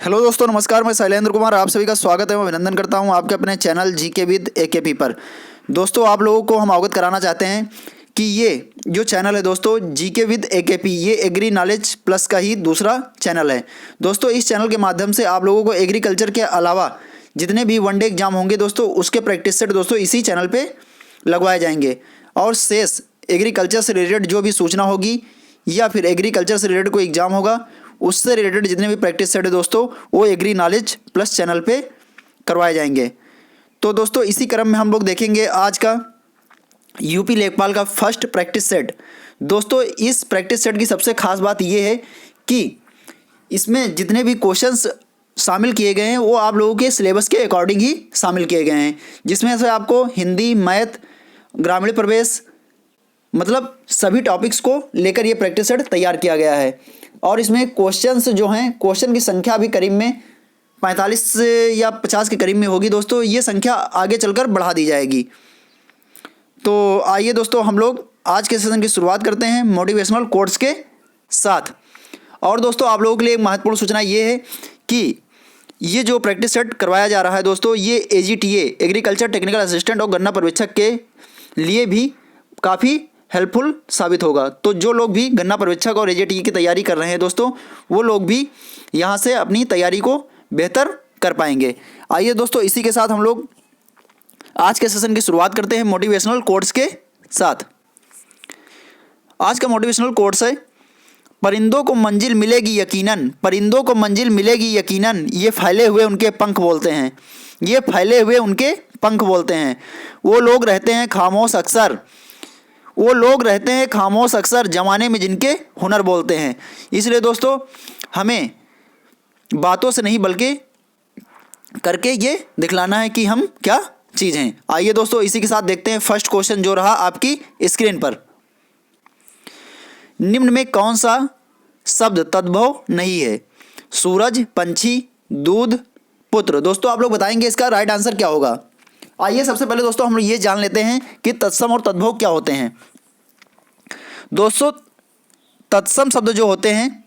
Hello दोस्तों, नमस्कार। मैं शैलेंद्र कुमार, आप सभी का स्वागत है। मैं अभिनंदन करता हूं आपके अपने चैनल जीके विद एकेपी पर। दोस्तों, आप लोगों को हम अवगत कराना चाहते हैं कि ये जो चैनल है दोस्तों, जीके विद एकेपी, ये एग्री नॉलेज प्लस का ही दूसरा चैनल है। दोस्तों, इस चैनल के माध्यम से आप लोगों को एग्रीकल्चर के अलावा जितने भी वनडे एग्जाम होंगे दोस्तों, उसके प्रैक्टिस सेट दोस्तों इसी चैनल पर लगवाए जाएंगे। और शेष एग्रीकल्चर से रिलेटेड जो भी सूचना होगी या फिर एग्रीकल्चर से रिलेटेड कोई एग्जाम होगा, उससे रिलेटेड जितने भी प्रैक्टिस सेट है दोस्तों, वो एग्री नॉलेज प्लस चैनल पे करवाए जाएंगे। तो दोस्तों, इसी क्रम में हम लोग देखेंगे आज का यूपी लेखपाल का फर्स्ट प्रैक्टिस सेट। दोस्तों, इस प्रैक्टिस सेट की सबसे खास बात ये है कि इसमें जितने भी क्वेश्चंस शामिल किए गए हैं वो आप लोगों के सिलेबस के अकॉर्डिंग ही शामिल किए गए हैं, जिसमें से आपको हिंदी, मैथ, ग्रामीण प्रवेश, मतलब सभी टॉपिक्स को लेकर ये प्रैक्टिस सेट तैयार किया गया है। और इसमें क्वेश्चंस जो हैं, क्वेश्चन की संख्या भी करीब में 45 या 50 के करीब में होगी दोस्तों। ये संख्या आगे चलकर बढ़ा दी जाएगी। तो आइए दोस्तों, हम लोग आज के सेशन की शुरुआत करते हैं मोटिवेशनल कोट्स के साथ। और दोस्तों, आप लोगों के लिए एक महत्वपूर्ण सूचना ये है कि ये जो प्रैक्टिस सेट करवाया जा रहा है दोस्तों, ये एजीटीए एग्रीकल्चर टेक्निकल असिस्टेंट और गन्ना पर्यवेक्षक के लिए भी काफ़ी हेल्पफुल साबित होगा। तो जो लोग भी गन्ना पर्यवेक्षक और एजीटीए की तैयारी कर रहे हैं दोस्तों, वो लोग भी यहाँ से अपनी तैयारी को बेहतर कर पाएंगे। आइए दोस्तों, इसी के साथ हम लोग आज के सेशन की शुरुआत करते हैं मोटिवेशनल कोट्स के साथ। आज का मोटिवेशनल कोट्स है, परिंदों को मंजिल मिलेगी यकीनन, परिंदों को मंजिल मिलेगी यकीनन, ये फैले हुए उनके पंख बोलते हैं, ये फैले हुए उनके पंख बोलते हैं। वो लोग रहते हैं खामोश अक्सर, वो लोग रहते हैं खामोश अक्सर, जमाने में जिनके हुनर बोलते हैं। इसलिए दोस्तों, हमें बातों से नहीं बल्कि करके ये दिखलाना है कि हम क्या चीज़ हैं। आइए दोस्तों, इसी के साथ देखते हैं फर्स्ट क्वेश्चन जो रहा आपकी स्क्रीन पर। निम्न में कौन सा शब्द तद्भव नहीं है? सूरज, पंछी, दूध, पुत्र। दोस्तों, आप लोग बताएंगे इसका राइट आंसर क्या होगा। आइए सबसे पहले दोस्तों हम लोग ये जान लेते हैं कि तत्सम और तद्भव क्या होते हैं। दोस्तों, तत्सम शब्द जो होते हैं,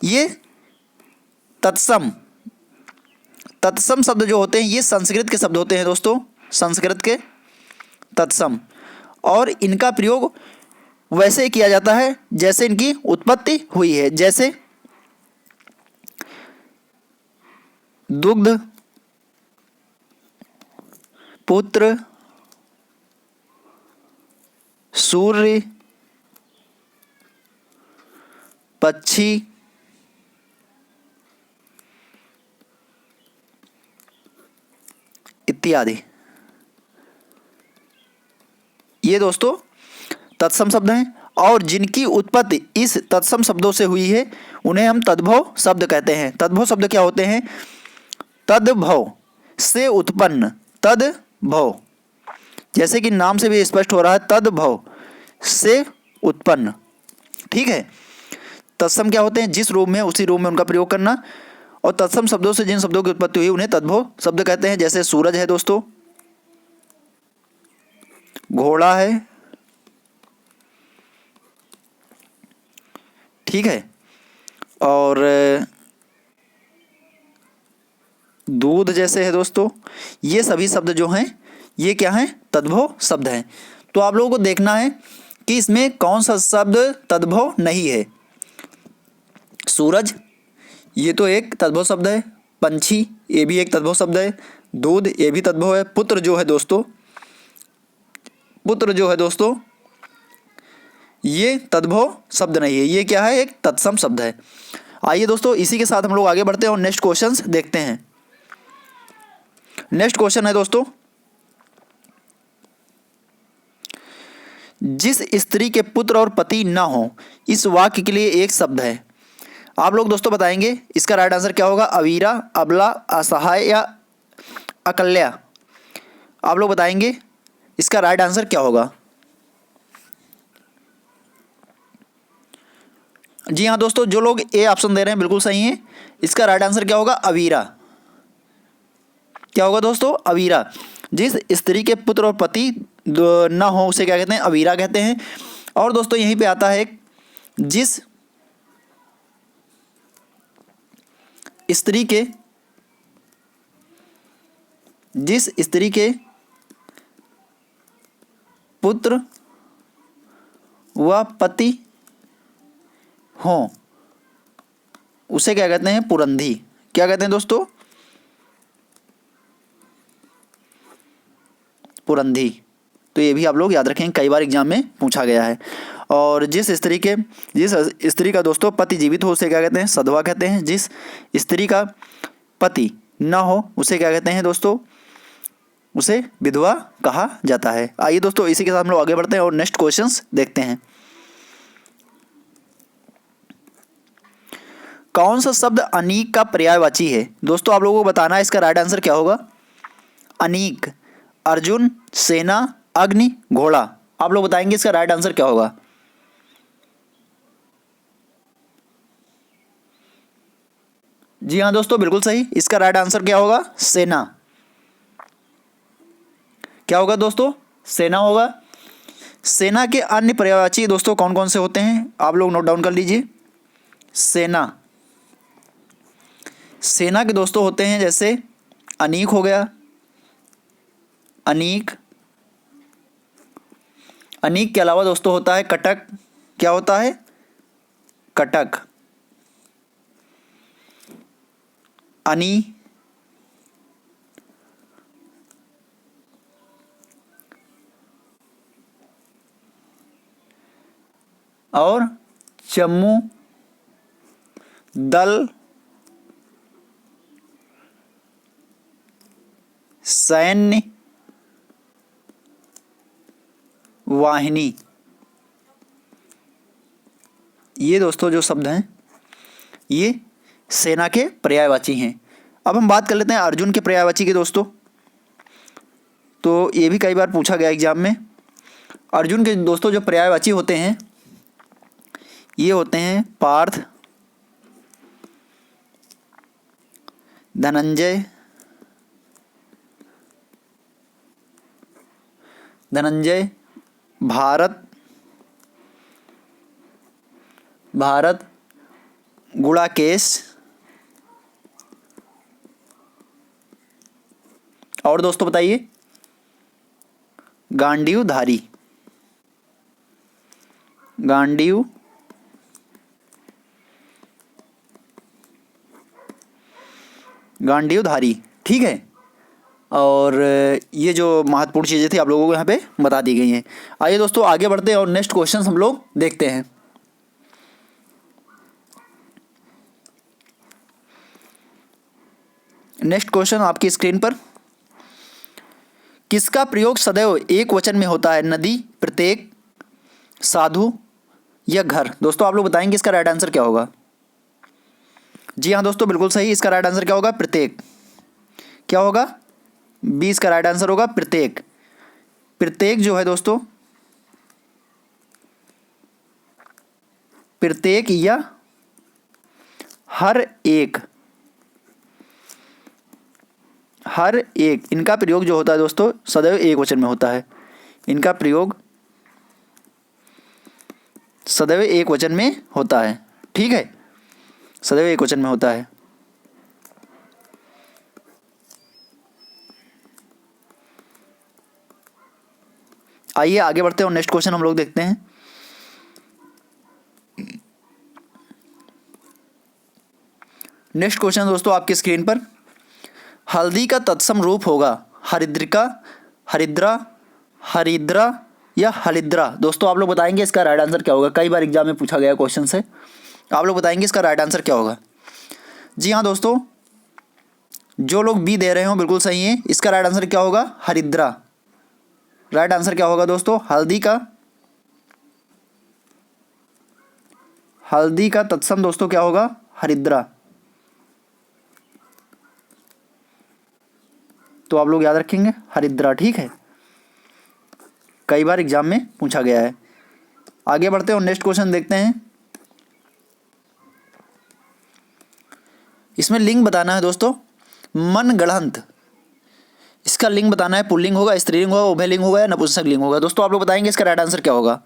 ये तत्सम शब्द जो होते हैं ये संस्कृत के शब्द होते हैं दोस्तों, संस्कृत के तत्सम। और इनका प्रयोग वैसे किया जाता है जैसे इनकी उत्पत्ति हुई है, जैसे दुग्ध, पुत्र, सूर्य, पक्षी, इत्यादि। ये दोस्तों तत्सम शब्द हैं। और जिनकी उत्पत्ति इस तत्सम शब्दों से हुई है उन्हें हम तद्भव शब्द कहते हैं। तद्भव शब्द क्या होते हैं? तद्भव से उत्पन्न, तद्भव, जैसे कि नाम से भी स्पष्ट हो रहा है, तद्भव से उत्पन्न। ठीक है। तत्सम क्या होते हैं? जिस रूप में उसी रूप में उनका प्रयोग करना। और तत्सम शब्दों से जिन शब्दों की उत्पत्ति हुई उन्हें तद्भव शब्द कहते हैं। जैसे सूरज है दोस्तों, घोड़ा है, ठीक है, और दूध जैसे है दोस्तों। ये सभी शब्द जो हैं ये क्या हैं? तद्भव शब्द हैं। तो आप लोगों को देखना है कि इसमें कौन सा शब्द तद्भव नहीं है। सूरज, ये तो एक तद्भव शब्द है। पंछी, ये भी एक तद्भव शब्द है। दूध, ये भी तद्भव है। पुत्र जो है दोस्तों, पुत्र जो है दोस्तों, ये तद्भव शब्द नहीं है। ये क्या है? एक तत्सम शब्द है। आइए दोस्तों, इसी के साथ हम लोग आगे बढ़ते हैं और नेक्स्ट क्वेश्चन देखते हैं। नेक्स्ट क्वेश्चन है दोस्तों, जिस स्त्री के पुत्र और पति न हो, इस वाक्य के लिए एक शब्द है। आप लोग दोस्तों बताएंगे इसका राइट आंसर क्या होगा। अवीरा, अबला, असहाय या अकल्या। आप लोग बताएंगे इसका राइट आंसर क्या होगा। जी हाँ दोस्तों, जो लोग ए ऑप्शन दे रहे हैं बिल्कुल सही है। इसका राइट आंसर क्या होगा? अवीरा। क्या होगा दोस्तों? अवीरा। जिस स्त्री के पुत्र और पति न हो उसे क्या कहते हैं? अवीरा कहते हैं। और दोस्तों यहीं पे आता है जिस स्त्री के पुत्र व पति हों उसे क्या कहते हैं? पुरंधी। क्या कहते हैं दोस्तों? पुरंधी। तो ये भी आप लोग याद रखेंगे, कई बार एग्जाम में पूछा गया है। और जिस स्त्री का दोस्तों पति जीवित हो उसे क्या कहते हैं? सधवा कहते हैं। जिस स्त्री का पति न हो उसे क्या कहते हैं दोस्तों? उसे विधवा कहा जाता है। आइए दोस्तों इसी के साथ हम लोग आगे बढ़ते हैं और नेक्स्ट क्वेश्चंस देखते हैं। कौन सा शब्द अनीक का पर्यायवाची है? दोस्तों आप लोगों को बताना है इसका राइट आंसर क्या होगा। अनीक, अर्जुन, सेना, अग्नि, घोड़ा। आप लोग बताएंगे इसका राइट आंसर क्या होगा। जी हाँ दोस्तों, बिल्कुल सही। इसका राइट आंसर क्या होगा? सेना। क्या होगा दोस्तों? सेना होगा। सेना के अन्य पर्यायवाची दोस्तों कौन कौन से होते हैं? आप लोग नोट डाउन कर लीजिए। सेना के दोस्तों होते हैं जैसे अनीक हो गया, अनीक के अलावा दोस्तों होता है कटक। क्या होता है? कटक, अनि, और जम्मू, दल, सैन्य, वाहिनी। ये दोस्तों जो शब्द हैं ये सेना के पर्यायवाची हैं। अब हम बात कर लेते हैं अर्जुन के पर्यायवाची के दोस्तों। तो ये भी कई बार पूछा गया एग्जाम में। अर्जुन के दोस्तों जो पर्यायवाची होते हैं ये होते हैं पार्थ, धनंजय, भारत, गुड़ाकेश और दोस्तों बताइए गांडीवधारी। गांडीवधारी, ठीक है। और ये जो महत्वपूर्ण चीज़ें थी आप लोगों को यहाँ पे बता दी गई हैं। आइए दोस्तों आगे बढ़ते हैं और नेक्स्ट क्वेश्चन हम लोग देखते हैं। नेक्स्ट क्वेश्चन आपकी स्क्रीन पर। किसका प्रयोग सदैव एक वचन में होता है? नदी, प्रत्येक, साधु या घर। दोस्तों आप लोग बताएंगे इसका राइट आंसर क्या होगा। जी हाँ दोस्तों, बिल्कुल सही। इसका राइट आंसर क्या होगा? प्रत्येक। क्या होगा? 20 का राइट आंसर होगा प्रत्येक। प्रत्येक जो है दोस्तों, प्रत्येक या हर एक, इनका प्रयोग जो होता है दोस्तों सदैव एक वचन में होता है। इनका प्रयोग सदैव एक वचन में होता है, ठीक है, सदैव एक वचन में होता है। आइए आगे बढ़ते हैं और नेक्स्ट क्वेश्चन हम लोग देखते हैं। नेक्स्ट क्वेश्चन दोस्तों आपकी स्क्रीन पर। हल्दी का तत्सम रूप होगा हरिद्रिका, हरिद्रा, हरिद्रा या हलिद्रा। दोस्तों आप लोग बताएंगे इसका राइट आंसर क्या होगा। कई बार एग्जाम में पूछा गया क्वेश्चन से। आप लोग बताएंगे इसका राइट आंसर क्या होगा। जी हाँ दोस्तों, जो लोग बी दे रहे हो बिल्कुल सही है। इसका राइट आंसर क्या होगा? हरिद्रा। राइट आंसर क्या होगा दोस्तों? हल्दी का तत्सम दोस्तों क्या होगा? हरिद्रा। तो आप लोग याद रखेंगे हरिद्रा, ठीक है, कई बार एग्जाम में पूछा गया है। आगे बढ़ते हैं और नेक्स्ट क्वेश्चन देखते हैं। इसमें लिंग बताना है दोस्तों। मनगढ़ंत, इसका लिंग बताना है। पुल्लिंग होगा, स्त्रीलिंग होगा, उभयलिंग होगा या नपुंसक लिंग होगा। दोस्तों आप लोग बताएंगे इसका राइट आंसर क्या होगा।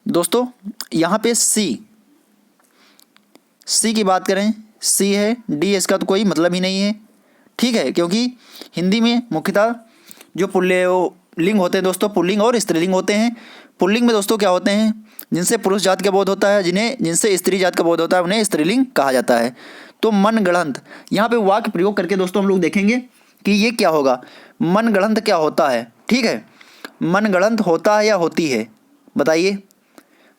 दोस्तों यहाँ पे सी की बात करें, सी है, डी इसका तो कोई मतलब ही नहीं है, ठीक है, क्योंकि हिंदी में मुख्यतः जो पुल्लिंग होते हैं दोस्तों, पुल्लिंग और स्त्रीलिंग होते हैं। पुल्लिंग में दोस्तों क्या होते हैं, जिनसे पुरुष जात का बोध होता है, जिनसे स्त्री जात का बोध होता है, उन्हें स्त्रीलिंग कहा जाता है। तो मनगढ़ंत, यहाँ पे वाक्य प्रयोग करके दोस्तों हम लोग देखेंगे कि ये क्या होगा, मनगढ़ंत क्या होता है, ठीक है। मनगढ़ंत होता है या होती है, बताइए,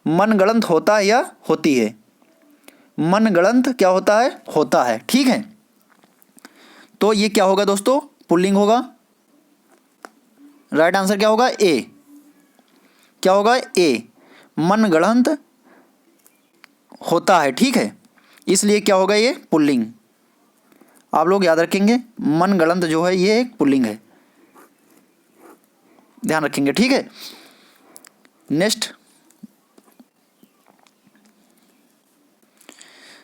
मनगढ़ंत होता है या होती है। मनगढ़ंत क्या होता है, ठीक है। तो ये क्या होगा दोस्तों, पुल्लिंग होगा। राइट आंसर क्या होगा, ए। क्या होगा, ए, मनगढ़ंत होता है, ठीक है, इसलिए क्या होगा, ये पुल्लिंग। आप लोग याद रखेंगे, मनगढ़ंत जो है ये एक पुल्लिंग है, ध्यान रखेंगे, ठीक है। नेक्स्ट,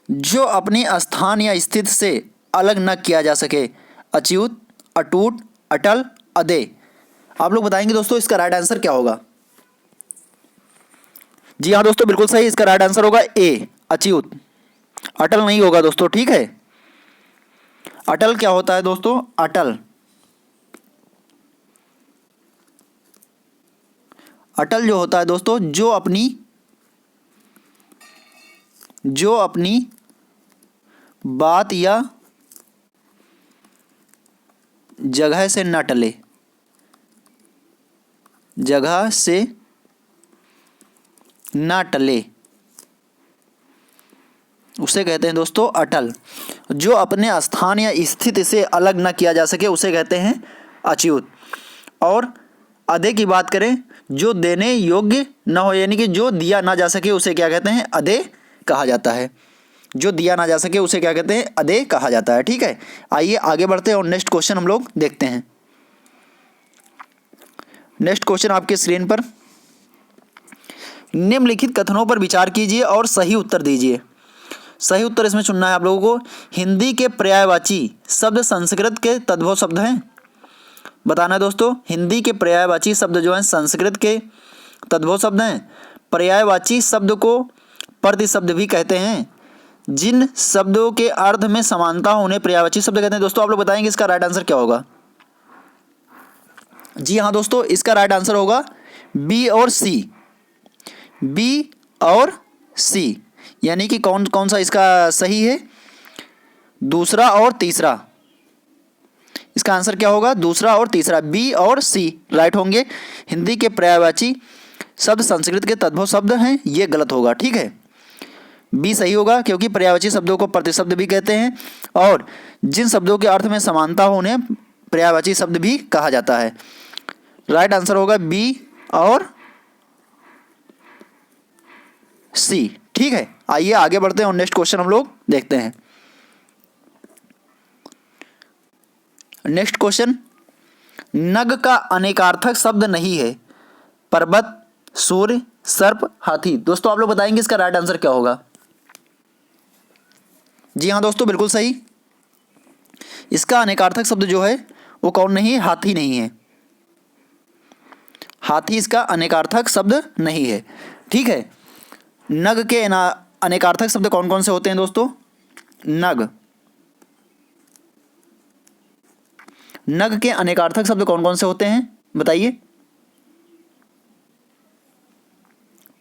जो अपने स्थान या स्थिति से अलग न किया जा सके, अच्युत, अटूट, अटल, अदे। आप लोग बताएंगे दोस्तों इसका राइट आंसर क्या होगा। जी हाँ दोस्तों, बिल्कुल सही, इसका राइट आंसर होगा ए, अच्युत। अटल नहीं होगा दोस्तों, ठीक है। अटल क्या होता है दोस्तों, अटल, अटल जो होता है दोस्तों, जो अपनी बात या जगह से न टले, जगह से ना टले, उसे कहते हैं दोस्तों अटल। जो अपने स्थान या स्थिति से अलग न किया जा सके उसे कहते हैं अच्युत। और अदे की बात करें, जो देने योग्य न हो, यानी कि जो दिया ना जा सके उसे क्या कहते हैं, अदे कहा जाता है। जो दिया ना जा सके उसे क्या कहते हैं, अदे कहा जाता है, ठीक है। आइए आगे बढ़ते हैं और नेक्स्ट क्वेश्चन हम लोग देखते हैं। नेक्स्ट क्वेश्चन आपके स्क्रीन पर, निम्नलिखित कथनों पर विचार कीजिए और सही उत्तर दीजिए। सही उत्तर इसमें चुनना है आप लोगों को। हिंदी के पर्यायवाची शब्द संस्कृत के तद्भव शब्द हैं, बताना है दोस्तों। हिंदी के पर्यायवाची शब्द जो हैं संस्कृत के तद्भव शब्द हैं। पर्यायवाची शब्द को प्रतिशब्द भी कहते हैं। जिन शब्दों के अर्थ में समानता हो उन्हें पर्यायवाची शब्द कहते हैं। दोस्तों आप लोग बताएंगे इसका राइट आंसर क्या होगा। जी हाँ दोस्तों, इसका राइट आंसर होगा बी और सी। बी और सी, यानी कि कौन कौन सा इसका सही है, दूसरा और तीसरा। इसका आंसर क्या होगा, दूसरा और तीसरा, बी और सी राइट होंगे। हिंदी के पर्यायवाची शब्द संस्कृत के तद्भव शब्द हैं, ये गलत होगा, ठीक है। बी सही होगा, क्योंकि पर्यायवाची शब्दों को प्रतिशब्द भी कहते हैं और जिन शब्दों के अर्थ में समानता हो उन्हें पर्यायवाची शब्द भी कहा जाता है। राइट आंसर होगा बी और सी, ठीक है। आइए आगे बढ़ते हैं और नेक्स्ट क्वेश्चन हम लोग देखते हैं। नेक्स्ट क्वेश्चन, नग का अनेकार्थक शब्द नहीं है, पर्वत, सूर्य, सर्प, हाथी। दोस्तों आप लोग बताएंगे इसका राइट आंसर क्या होगा। जी हाँ दोस्तों, बिल्कुल सही। इसका अनेकार्थक शब्द जो है वो कौन नहीं है, हाथी नहीं है। हाथी इसका अनेकार्थक शब्द नहीं है, ठीक है। नग के अनेकार्थक शब्द कौन कौन से होते हैं दोस्तों। नग के अनेकार्थक शब्द कौन कौन से होते हैं, बताइए।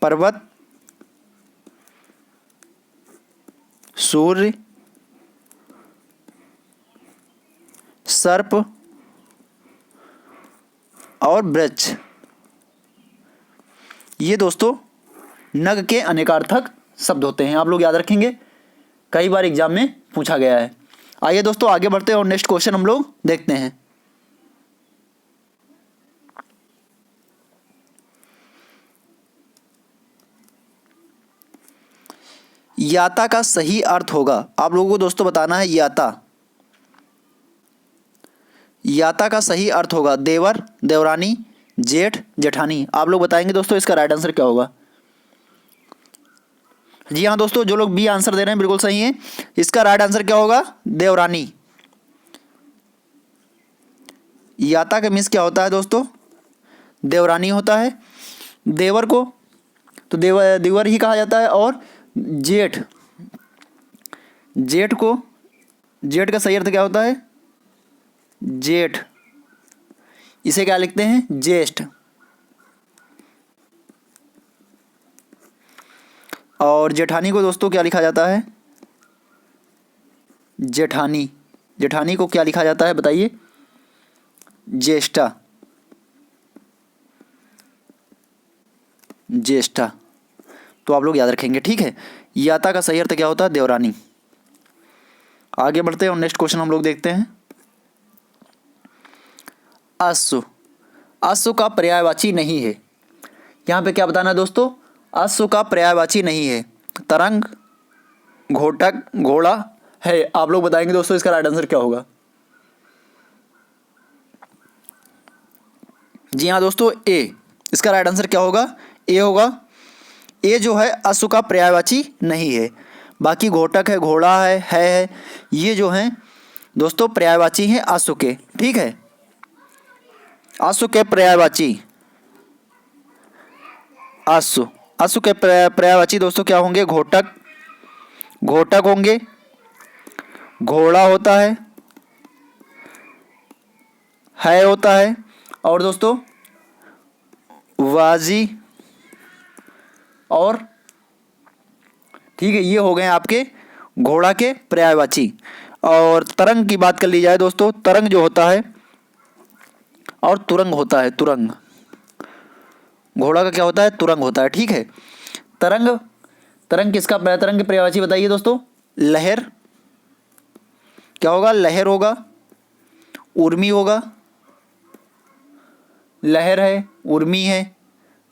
पर्वत, सूर्य, सर्प और वृक्ष, ये दोस्तों नग के अनेकार्थक शब्द होते हैं। आप लोग याद रखेंगे, कई बार एग्जाम में पूछा गया है। आइए दोस्तों आगे बढ़ते हैं और नेक्स्ट क्वेश्चन हम लोग देखते हैं। याता का सही अर्थ होगा, आप लोगों को दोस्तों बताना है। याता का सही अर्थ होगा देवर, देवरानी, जेठ, जेठानी। आप लोग बताएंगे दोस्तों इसका राइट आंसर क्या होगा। जी हाँ दोस्तों, जो लोग बी आंसर दे रहे हैं बिल्कुल सही है। इसका राइट आंसर क्या होगा, देवरानी। याता का मीन्स क्या होता है दोस्तों, देवरानी होता है। देवर को तो देवर ही कहा जाता है और जेठ जेठ का सही अर्थ क्या होता है? जेठ। इसे क्या लिखते हैं? ज्येष्ठ। और जेठानी को दोस्तों क्या लिखा जाता है? जेठानी। जेठानी को क्या लिखा जाता है बताइए? ज्येष्ठा। ज्येष्ठा। तो आप लोग याद रखेंगे, ठीक है। याता का सही अर्थ क्या होता है? देवरानी। आगे बढ़ते हैं और नेक्स्ट क्वेश्चन हम लोग देखते हैं। अश्व। अश्व का पर्यायवाची नहीं है। यहाँ पे क्या बताना है दोस्तों? अश्व का पर्यायवाची नहीं है। तरंग, घोटक, घोड़ा है। आप लोग बताएंगे दोस्तों इसका राइट आंसर क्या होगा? जी हाँ दोस्तों, ए। इसका राइट आंसर क्या होगा? ए होगा। ए जो है अश्व का पर्यायवाची नहीं है। बाकी घोटक है, घोड़ा है, ये जो हैं दोस्तों पर्यायवाची हैं अश्व के, ठीक है। अश्व के पर्यायवाची, अश्व के पर्यायवाची दोस्तों क्या होंगे? घोटक, घोटक होंगे, घोड़ा होता है होता है, और दोस्तों वाजी, और ठीक है, ये हो गए आपके घोड़ा के पर्यायवाची। और तरंग की बात कर ली जाए दोस्तों, तरंग जो होता है, और तुरंग होता है, तुरंग। घोड़ा का क्या होता है? तुरंग होता है, ठीक है। तरंग, तरंग किसका तरंग के पर्यायवाची बताइए दोस्तों? लहर। क्या होगा? लहर होगा, उर्मी होगा, लहर है, उर्मी है,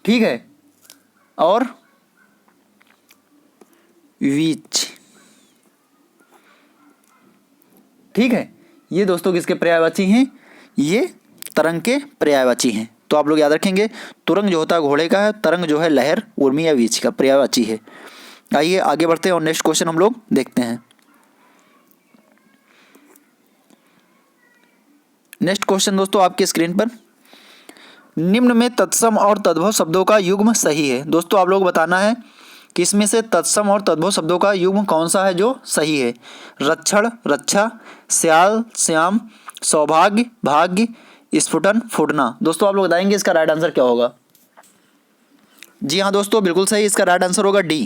ठीक है, और वीच, ठीक है। ये दोस्तों किसके पर्यायवाची हैं? ये तरंग के पर्यायवाची हैं। तो आप लोग याद रखेंगे, तुरंग जो होता है घोड़े का है, तरंग जो है लहर, उर्मी या वीच का पर्यायवाची है। आइए आगे बढ़ते हैं और नेक्स्ट क्वेश्चन हम लोग देखते हैं। नेक्स्ट क्वेश्चन दोस्तों आपके स्क्रीन पर, निम्न में तत्सम और तद्भव शब्दों का युग्म सही है। दोस्तों आप लोग बताना है कि इसमें से तत्सम और तद्भव शब्दों का युग्म कौन सा है जो सही है? रक्षण, रक्षा, श्याल, श्याम, सौभाग्य, भाग्य, स्फुटन, फुटना। दोस्तों आप लोग बताएंगे इसका राइट आंसर क्या होगा? जी हाँ दोस्तों, बिल्कुल सही। इसका राइट आंसर होगा डी।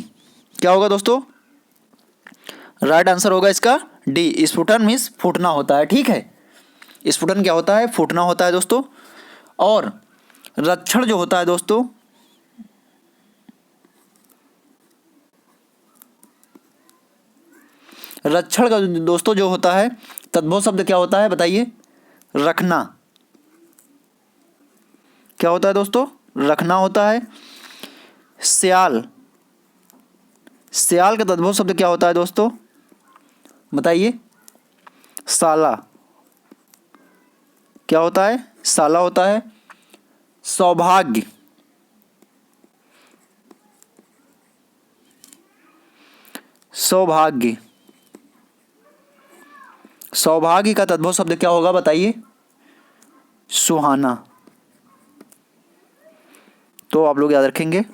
क्या होगा दोस्तों? राइट आंसर होगा इसका डी। स्फुटन मीन्स फूटना होता है, ठीक है। स्फुटन क्या होता है? फूटना होता है दोस्तों। और रक्षण जो होता है दोस्तों, रक्षण का दोस्तों जो होता है, तद्भव शब्द क्या होता है बताइए? रखना। क्या होता है दोस्तों? रखना होता है। श्याल, श्याल का तद्भव शब्द क्या होता है दोस्तों बताइए? साला। क्या होता है? साला होता है। सौभाग्य, सौभाग्य, सौभाग्य का तद्भव शब्द क्या होगा बताइए? सुहाना। तो आप लोग याद रखेंगे,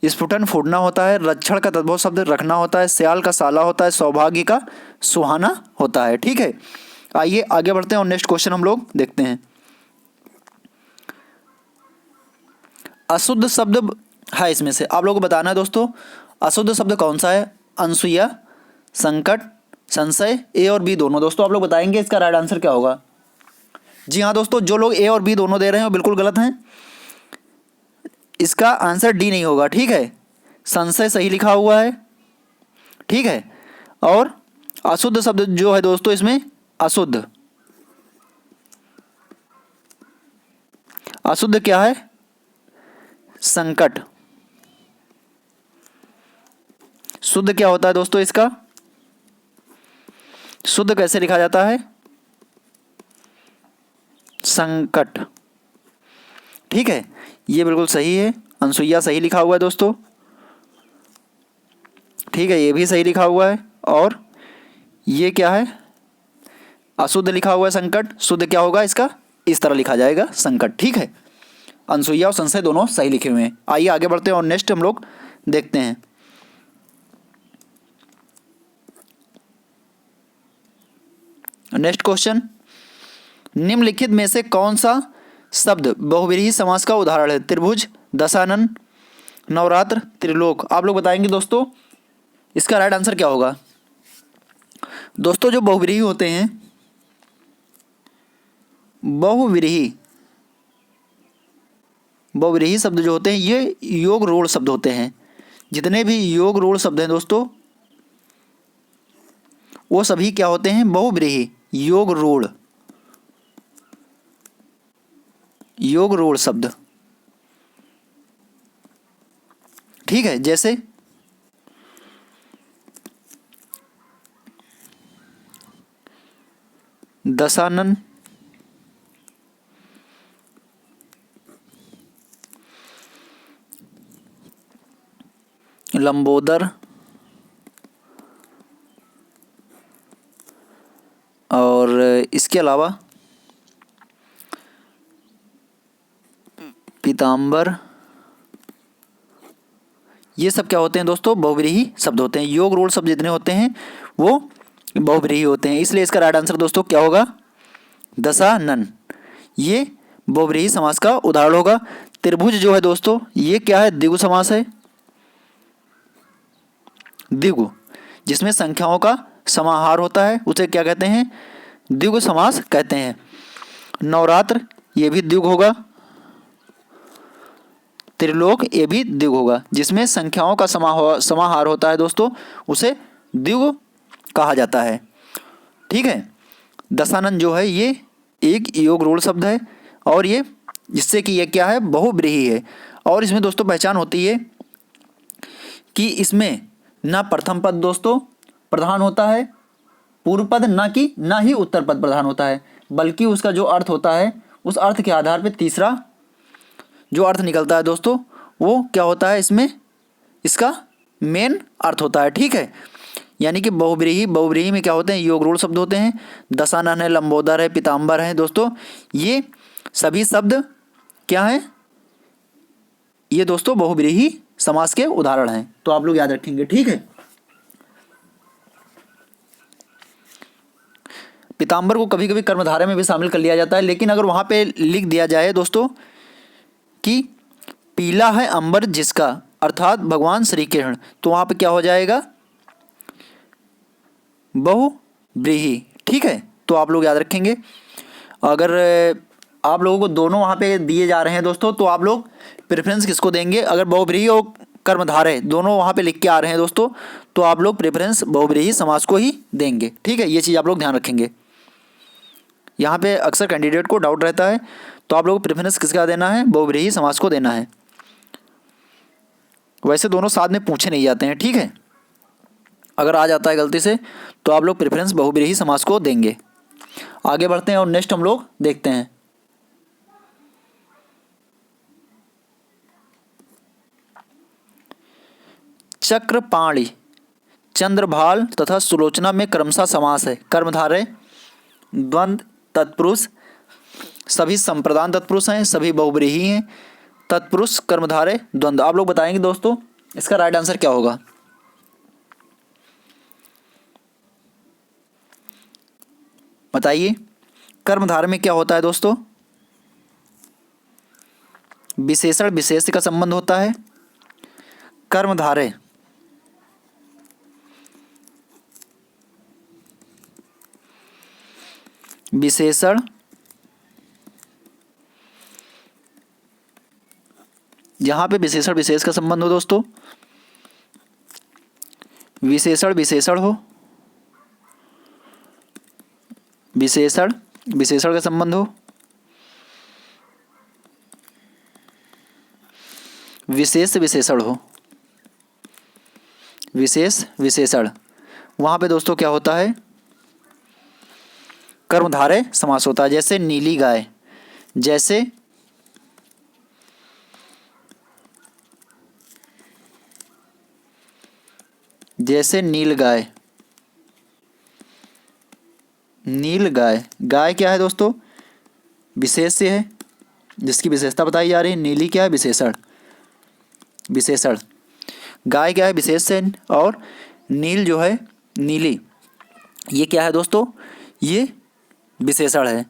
स्फुटन फूटना होता है, रक्षण का तद्भव शब्द रखना होता है, श्याल का साला होता है, सौभाग्य का सुहाना होता है, ठीक है। आइए आगे बढ़ते हैं और नेक्स्ट क्वेश्चन हम लोग देखते हैं। अशुद्ध शब्द है इसमें से, आप लोगों को बताना है दोस्तों अशुद्ध शब्द कौन सा है? अनसुईया, संकट, संशय, ए और बी दोनों। दोस्तों आप लोग बताएंगे इसका राइट आंसर क्या होगा? जी हाँ दोस्तों, जो लोग ए और बी दोनों दे रहे हैं वो बिल्कुल गलत हैं। इसका आंसर डी नहीं होगा, ठीक है। संशय सही लिखा हुआ है, ठीक है। और अशुद्ध शब्द जो है दोस्तों इसमें अशुद्ध, अशुद्ध क्या है? संकट। शुद्ध क्या होता है दोस्तों इसका? शुद्ध कैसे लिखा जाता है? संकट, ठीक है। ये बिल्कुल सही है। अनसुईया सही लिखा हुआ है दोस्तों, ठीक है, ये भी सही लिखा हुआ है। और ये क्या है? अशुद्ध लिखा हुआ है संकट। शुद्ध क्या होगा इसका? इस तरह लिखा जाएगा संकट, ठीक है। अनसुईया और संशय दोनों सही लिखे हुए हैं। आइए आगे बढ़ते हैं और नेक्स्ट हम लोग देखते हैं। नेक्स्ट क्वेश्चन, निम्नलिखित में से कौन सा शब्द बहुव्रीहि समास का उदाहरण है? त्रिभुज, दशानन, नवरात्र, त्रिलोक। आप लोग बताएंगे दोस्तों इसका राइट आंसर क्या होगा। दोस्तों जो बहुव्रीहि होते हैं, बहुव्रीहि शब्द जो होते हैं ये योग रूढ़ शब्द होते हैं। जितने भी योग रूढ़ शब्द हैं दोस्तों वो सभी क्या होते हैं? बहुव्रीहि, योग रूढ़ शब्द। ठीक है, जैसे दशानन, लंबोदर और इसके अलावा पीताम्बर, ये सब क्या होते हैं दोस्तों? बहुव्रीहि शब्द होते हैं। योग रूढ़ शब्द जितने होते हैं वो बहुव्रीहि होते हैं। इसलिए इसका राइट आंसर दोस्तों क्या होगा? दशानन। ये बहुव्रीहि समास का उदाहरण होगा। त्रिभुज जो है दोस्तों ये क्या है? द्विगु समास है। द्विगु जिसमें संख्याओं का समाहार होता है उसे क्या कहते हैं? द्विगु समास कहते हैं। नवरात्र ये भी द्विगु होगा। त्रिलोक ये भी द्विगु होगा। जिसमें संख्याओं का समाहार होता है दोस्तों उसे द्विगु कहा जाता है। ठीक है, दशानन जो है ये एक योग रूढ़ शब्द है और ये जिससे कि ये क्या है? बहुव्रीहि है। और इसमें दोस्तों पहचान होती है कि इसमें ना प्रथम पद दोस्तों प्रधान होता है पूर्व पद, ना ही उत्तर पद प्रधान होता है, बल्कि उसका जो अर्थ होता है उस अर्थ के आधार पर तीसरा जो अर्थ निकलता है दोस्तों वो क्या होता है? इसमें इसका मेन अर्थ होता है। ठीक है, यानी कि बहुव्रीहि में क्या होते हैं? योग रूढ़ शब्द होते हैं। दशानन है, लंबोदर है, पीताम्बर है दोस्तों, ये सभी शब्द क्या हैं? ये दोस्तों बहुव्रीहि समास के उदाहरण हैं। तो आप लोग याद रखेंगे। ठीक है, पीताम्बर को कभी कभी कर्मधारय में भी शामिल कर लिया जाता है, लेकिन अगर वहां पे लिख दिया जाए दोस्तों कि पीला है अंबर जिसका, अर्थात भगवान श्री कृष्ण, तो वहां पे क्या हो जाएगा? बहुव्रीहि। ठीक है, तो आप लोग याद रखेंगे। अगर आप लोगों को दोनों वहाँ पे दिए जा रहे हैं दोस्तों तो आप लोग प्रेफरेंस किसको देंगे? अगर बहुव्रीहि और कर्मधारय दोनों वहाँ पे लिख के आ रहे हैं दोस्तों तो आप लोग प्रेफरेंस बहुव्रीहि समास को ही देंगे। ठीक है, ये चीज़ आप लोग ध्यान रखेंगे। यहाँ पे अक्सर कैंडिडेट को डाउट रहता है, तो आप लोग को प्रेफरेंस किसका देना है? बहुव्रीहि समास को देना है। वैसे दोनों साथ में पूछे नहीं जाते हैं। ठीक है, अगर आ जाता है गलती से तो आप लोग प्रेफरेंस बहुव्रीहि समास को देंगे। आगे बढ़ते हैं और नेक्स्ट हम लोग देखते हैं। चक्रपाणि, चंद्रभाल तथा सुलोचना में क्रमशः समास है। कर्मधारय, द्वंद्व, तत्पुरुष, सभी संप्रदान तत्पुरुष हैं, सभी बहुव्रीहि हैं। तत्पुरुष, कर्मधारय, द्वंद्व। आप लोग बताएंगे दोस्तों इसका राइट आंसर क्या होगा। बताइए, कर्मधारय में क्या होता है दोस्तों? विशेषण विशेष का संबंध होता है। कर्मधारय विशेषण जहां पे विशेषण विशेष का संबंध हो दोस्तों, विशेषण विशेषण हो, विशेषण विशेषण का संबंध हो, विशेष विशेषण हो, विशेष विशेषण, वहां पे दोस्तों क्या होता है? कर्मधारय समास होता है। जैसे नीली गाय, जैसे नील गाय। नील गाय, गाय क्या है दोस्तों? विशेष से है जिसकी विशेषता बताई जा रही है। नीली क्या है? विशेषण। विशेषण गाय क्या है? विशेष से। और नील जो है, नीली, ये क्या है दोस्तों? ये विशेषण है।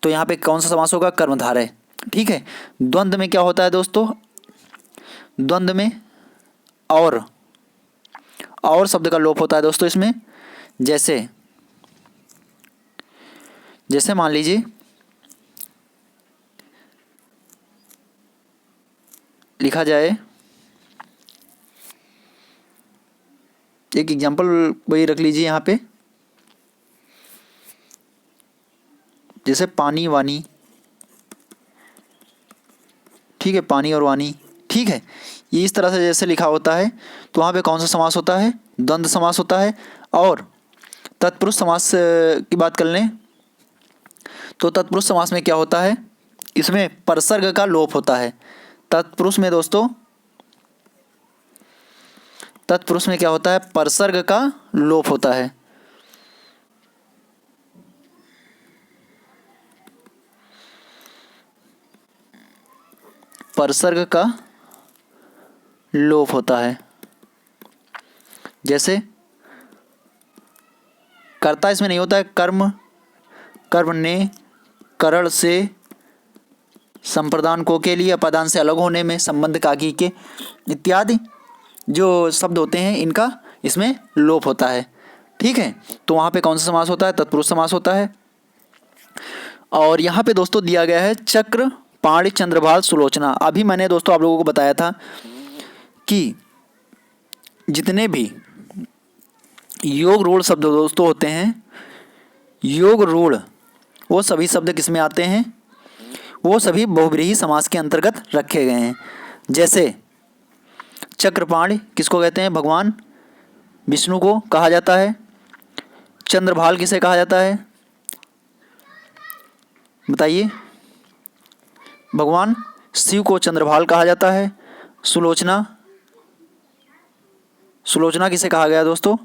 तो यहाँ पे कौन सा समास होगा? कर्मधारय। ठीक है। द्वंद्व में क्या होता है दोस्तों? द्वंद्व में और शब्द का लोप होता है दोस्तों इसमें। जैसे मान लीजिए लिखा जाए, एक एग्जांपल वही रख लीजिए यहाँ पे, जैसे पानी वानी। ठीक है, पानी और वानी। ठीक है, ये इस तरह से जैसे लिखा होता है तो वहाँ पे कौन सा समास होता है? द्वंद्व समास होता है। और तत्पुरुष समास की बात कर लें तो तत्पुरुष समास में क्या होता है? इसमें परसर्ग का लोप होता है। तत्पुरुष में दोस्तों, तत्पुरुष में क्या होता है? परसर्ग का लोप होता है। परसर्ग का लोप होता है। जैसे कर्ता इसमें नहीं होता है। कर्म, कर्म ने, करण से, संप्रदान को के लिए, अपादान से अलग होने में, संबंध काकी के इत्यादि जो शब्द होते हैं इनका इसमें लोप होता है। ठीक है, तो वहाँ पे कौन सा समास होता है? तत्पुरुष समास होता है। और यहाँ पे दोस्तों दिया गया है चक्र, पाणि, चंद्रभाल, सुलोचना। अभी मैंने दोस्तों आप लोगों को बताया था कि जितने भी योग रूढ़ शब्द दोस्तों होते हैं, योग रूढ़ वो सभी शब्द किस में आते हैं? वो सभी बहुव्रीहि समास के अंतर्गत रखे गए हैं। जैसे चक्रपाणि किसको कहते हैं? भगवान विष्णु को कहा जाता है। चंद्रभाल किसे कहा जाता है? बताइए। भगवान शिव को चंद्रभाल कहा जाता है। सुलोचना, सुलोचना किसे कहा गया दोस्तों?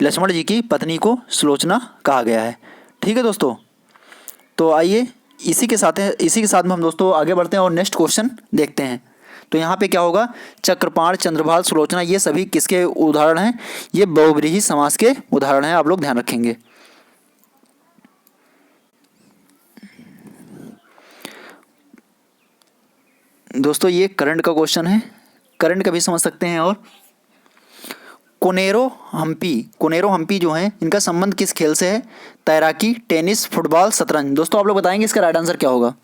लक्ष्मण जी की पत्नी को सुलोचना कहा गया है। ठीक है दोस्तों, तो आइए इसी के साथ में हम दोस्तों आगे बढ़ते हैं और नेक्स्ट क्वेश्चन देखते हैं। तो यहाँ पे क्या होगा? चक्रपाण, चंद्रभाल, सुलोचना ये सभी किसके उदाहरण हैं? ये बहुव्रीहि समास के उदाहरण हैं, आप लोग ध्यान रखेंगे। दोस्तों ये करंट का क्वेश्चन है, करंट का भी समझ सकते हैं। और कोनेरो हम्पी जो हैं इनका संबंध किस खेल से है? तैराकी, टेनिस, फुटबॉल, शतरंज। दोस्तों आप लोग बताएंगे इसका राइट आंसर क्या होगा?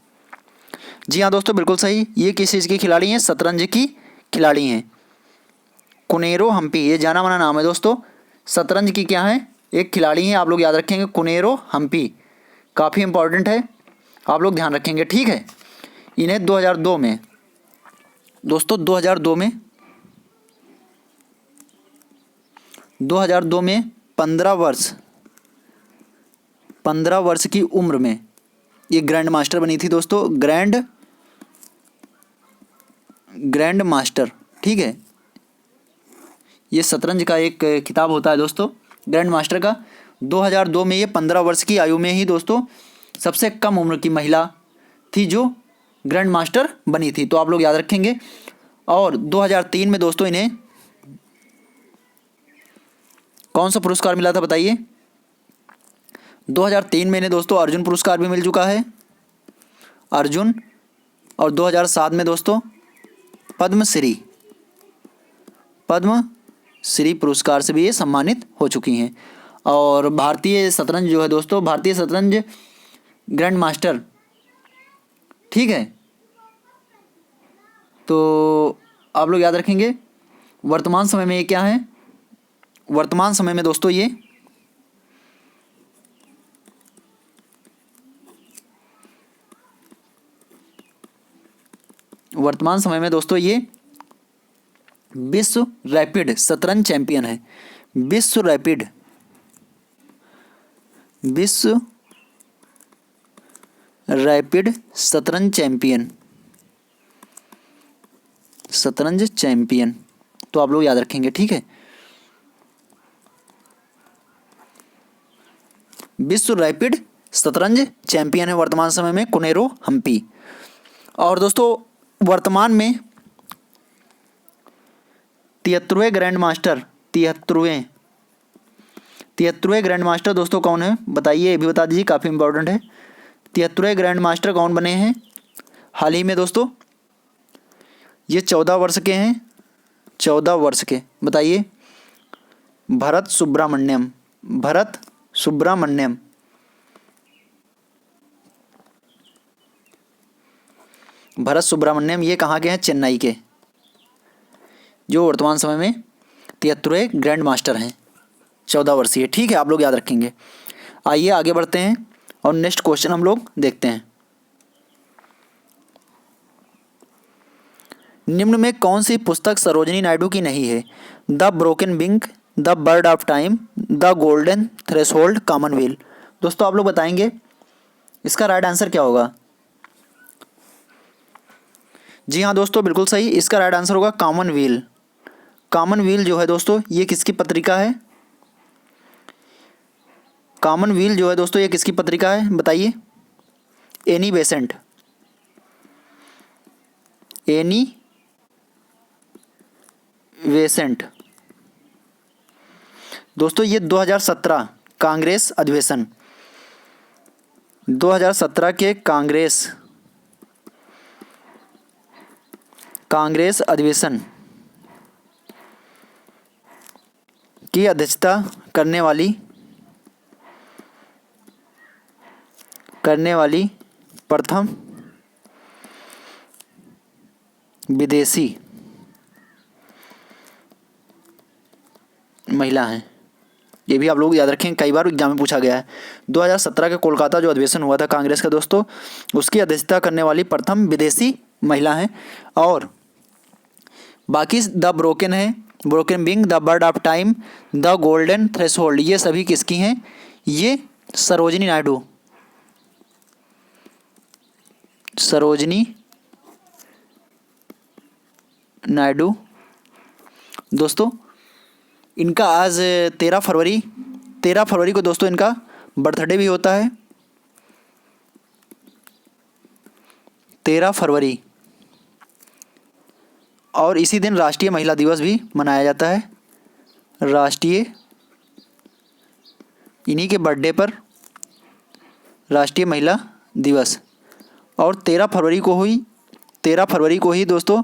जी हाँ दोस्तों, बिल्कुल सही। ये किस चीज़ की खिलाड़ी हैं? शतरंज की खिलाड़ी हैं। कोनेरो हम्पी ये जाना माना नाम है दोस्तों। शतरंज की क्या है? एक खिलाड़ी हैं, आप लोग याद रखेंगे। कोनेरो हम्पी काफ़ी इंपॉर्टेंट है, आप लोग ध्यान रखेंगे। ठीक है, इन्हें 2002 में दोस्तों 2002 में 15 वर्ष की उम्र में ये ग्रैंड मास्टर बनी थी दोस्तों। Grand master. ठीक है, ये शतरंज का एक खिताब होता है दोस्तों ग्रैंड मास्टर का। 2002 में ये 15 वर्ष की आयु में ही दोस्तों सबसे कम उम्र की महिला थी जो ग्रैंड मास्टर बनी थी, तो आप लोग याद रखेंगे। और 2003 में दोस्तों इन्हें कौन सा पुरस्कार मिला था बताइए? 2003 में इन्हें दोस्तों अर्जुन पुरस्कार भी मिल चुका है, अर्जुन। और 2007 में दोस्तों पद्मश्री पुरस्कार से भी ये सम्मानित हो चुकी हैं। और भारतीय शतरंज जो है दोस्तों, भारतीय शतरंज ग्रैंड मास्टर, ठीक है, तो आप लोग याद रखेंगे। वर्तमान समय में ये क्या है? वर्तमान समय में दोस्तों ये विश्व रैपिड शतरंज चैंपियन है। विश्व रैपिड शतरंज चैंपियन, तो आप लोग याद रखेंगे। ठीक है, विश्व रैपिड शतरंज चैंपियन है वर्तमान समय में कोनेरो हम्पी। और दोस्तों वर्तमान में 73वें ग्रैंड मास्टर 73वें ग्रैंड मास्टर दोस्तों कौन है बताइए, ये भी बता दीजिए, काफ़ी इंपॉर्टेंट है। 73वें ग्रैंड मास्टर कौन बने हैं हाल ही में दोस्तों? ये 14 वर्ष के हैं, 14 वर्ष के, बताइए। भरत सुब्रमण्यम, भरत सुब्रमण्यम। भरत सुब्रमण्यम ये कहाँ के हैं? चेन्नई के, जो वर्तमान समय में 73वें ग्रैंड मास्टर हैं, 14 वर्षीय। ठीक है, आप लोग याद रखेंगे। आइए आगे बढ़ते हैं और नेक्स्ट क्वेश्चन हम लोग देखते हैं। निम्न में कौन सी पुस्तक सरोजिनी नायडू की नहीं है? The broken wing, the bird of time, the golden threshold, Commonwealth. दोस्तों आप लोग बताएंगे इसका राइट आंसर क्या होगा? जी हाँ दोस्तों, बिल्कुल सही, इसका राइट आंसर होगा कॉमनवेल्थ। कॉमनवेल्थ जो है दोस्तों ये किसकी पत्रिका है? कॉमनवेल्थ जो है दोस्तों ये किसकी पत्रिका है बताइए? Annie Besant, Annie Besant. दोस्तों ये 2017 कांग्रेस अधिवेशन, 2017 के कांग्रेस अधिवेशन की अध्यक्षता करने वाली प्रथम विदेशी महिला हैं। ये भी आप लोग याद रखें, कई बार एग्जाम में पूछा गया है। 2017 का कोलकाता जो अधिवेशन हुआ था कांग्रेस का दोस्तों, उसकी अध्यक्षता करने वाली प्रथम विदेशी महिला हैं। और बाकी द ब्रोकन है, broken wing, the bird of time, the golden threshold, ये सभी किसकी हैं? ये सरोजिनी नायडू, सरोजिनी नायडू दोस्तों। इनका आज 13 फरवरी को दोस्तों इनका बर्थडे भी होता है, 13 फरवरी। और इसी दिन राष्ट्रीय महिला दिवस भी मनाया जाता है, राष्ट्रीय, इन्हीं के बर्थडे पर राष्ट्रीय महिला दिवस। और 13 फरवरी को ही दोस्तों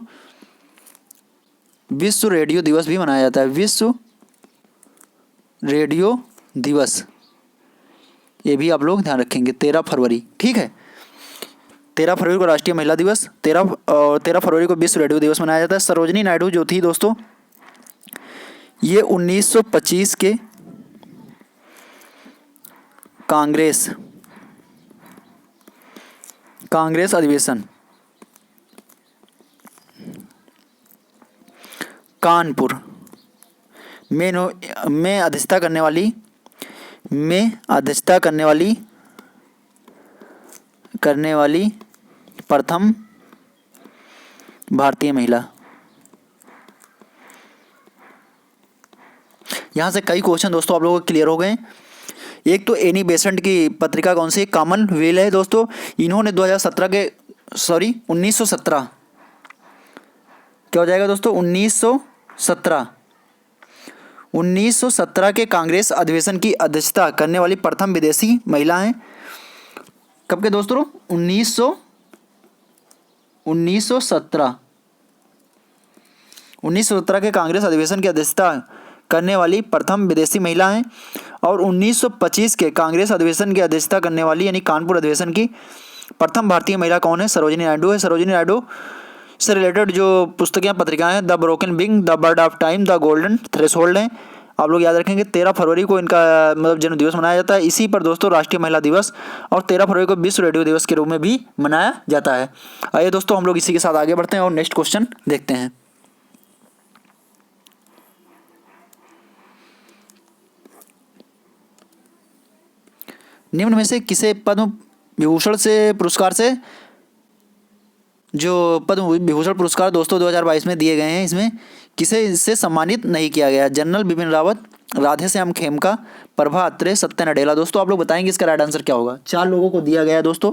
विश्व रेडियो दिवस भी मनाया जाता है, विश्व रेडियो दिवस। ये भी आप लोग ध्यान रखेंगे, 13 फरवरी। ठीक है, 13 फरवरी को राष्ट्रीय महिला दिवस, 13 फरवरी को विश्व रेडियो दिवस मनाया जाता है। सरोजिनी नायडू जो थी दोस्तों, ये 1925 के कांग्रेस अधिवेशन कानपुर में अध्यक्षता करने वाली प्रथम भारतीय महिला। यहाँ से कई क्वेश्चन दोस्तों आप लोगों को क्लियर हो गए। एक तो एनी बेसेंट की पत्रिका कौन सी? कॉमनवेल्थ है दोस्तों। इन्होंने 1917 क्या हो जाएगा दोस्तों? 1917 के कांग्रेस अधिवेशन की अध्यक्षता करने वाली प्रथम विदेशी महिला हैं। कब के दोस्तों? 1917 के कांग्रेस अधिवेशन की अध्यक्षता करने वाली प्रथम विदेशी महिला हैं। और 1925 के कांग्रेस अधिवेशन की अध्यक्षता करने वाली यानी कानपुर अधिवेशन की प्रथम भारतीय महिला कौन है? सरोजिनी नायडू है। सरोजिनी नायडू से रिलेटेड जो पुस्तकें पत्रिकाएं हैं, the broken wing, the bird of time, the golden threshold हैं। आप लोग याद रखेंगे 13 फरवरी को इनका मतलब जन्म दिवस मनाया जाता है। इसी पर दोस्तों राष्ट्रीय महिला दिवस और 13 फरवरी को विश्व रेडियो दिवस के रूप में भी मनाया जाता है। आइए दोस्तों हम लोग इसी के साथ आगे बढ़ते हैं और नेक्स्ट क्वेश्चन देखते हैं। निम्न में से किसे पद्म विभूषण से पुरस्कार से, जो पद्म विभूषण पुरस्कार दोस्तों 2022 में दिए गए हैं, इसमें किसे इससे सम्मानित नहीं किया गया? जनरल बिपिन रावत, राधेश्याम खेमका, प्रभा अत्रे, सत्य नडेला। दोस्तों आप लोग बताएंगे इसका राइट आंसर क्या होगा? 4 लोगों को दिया गया है दोस्तों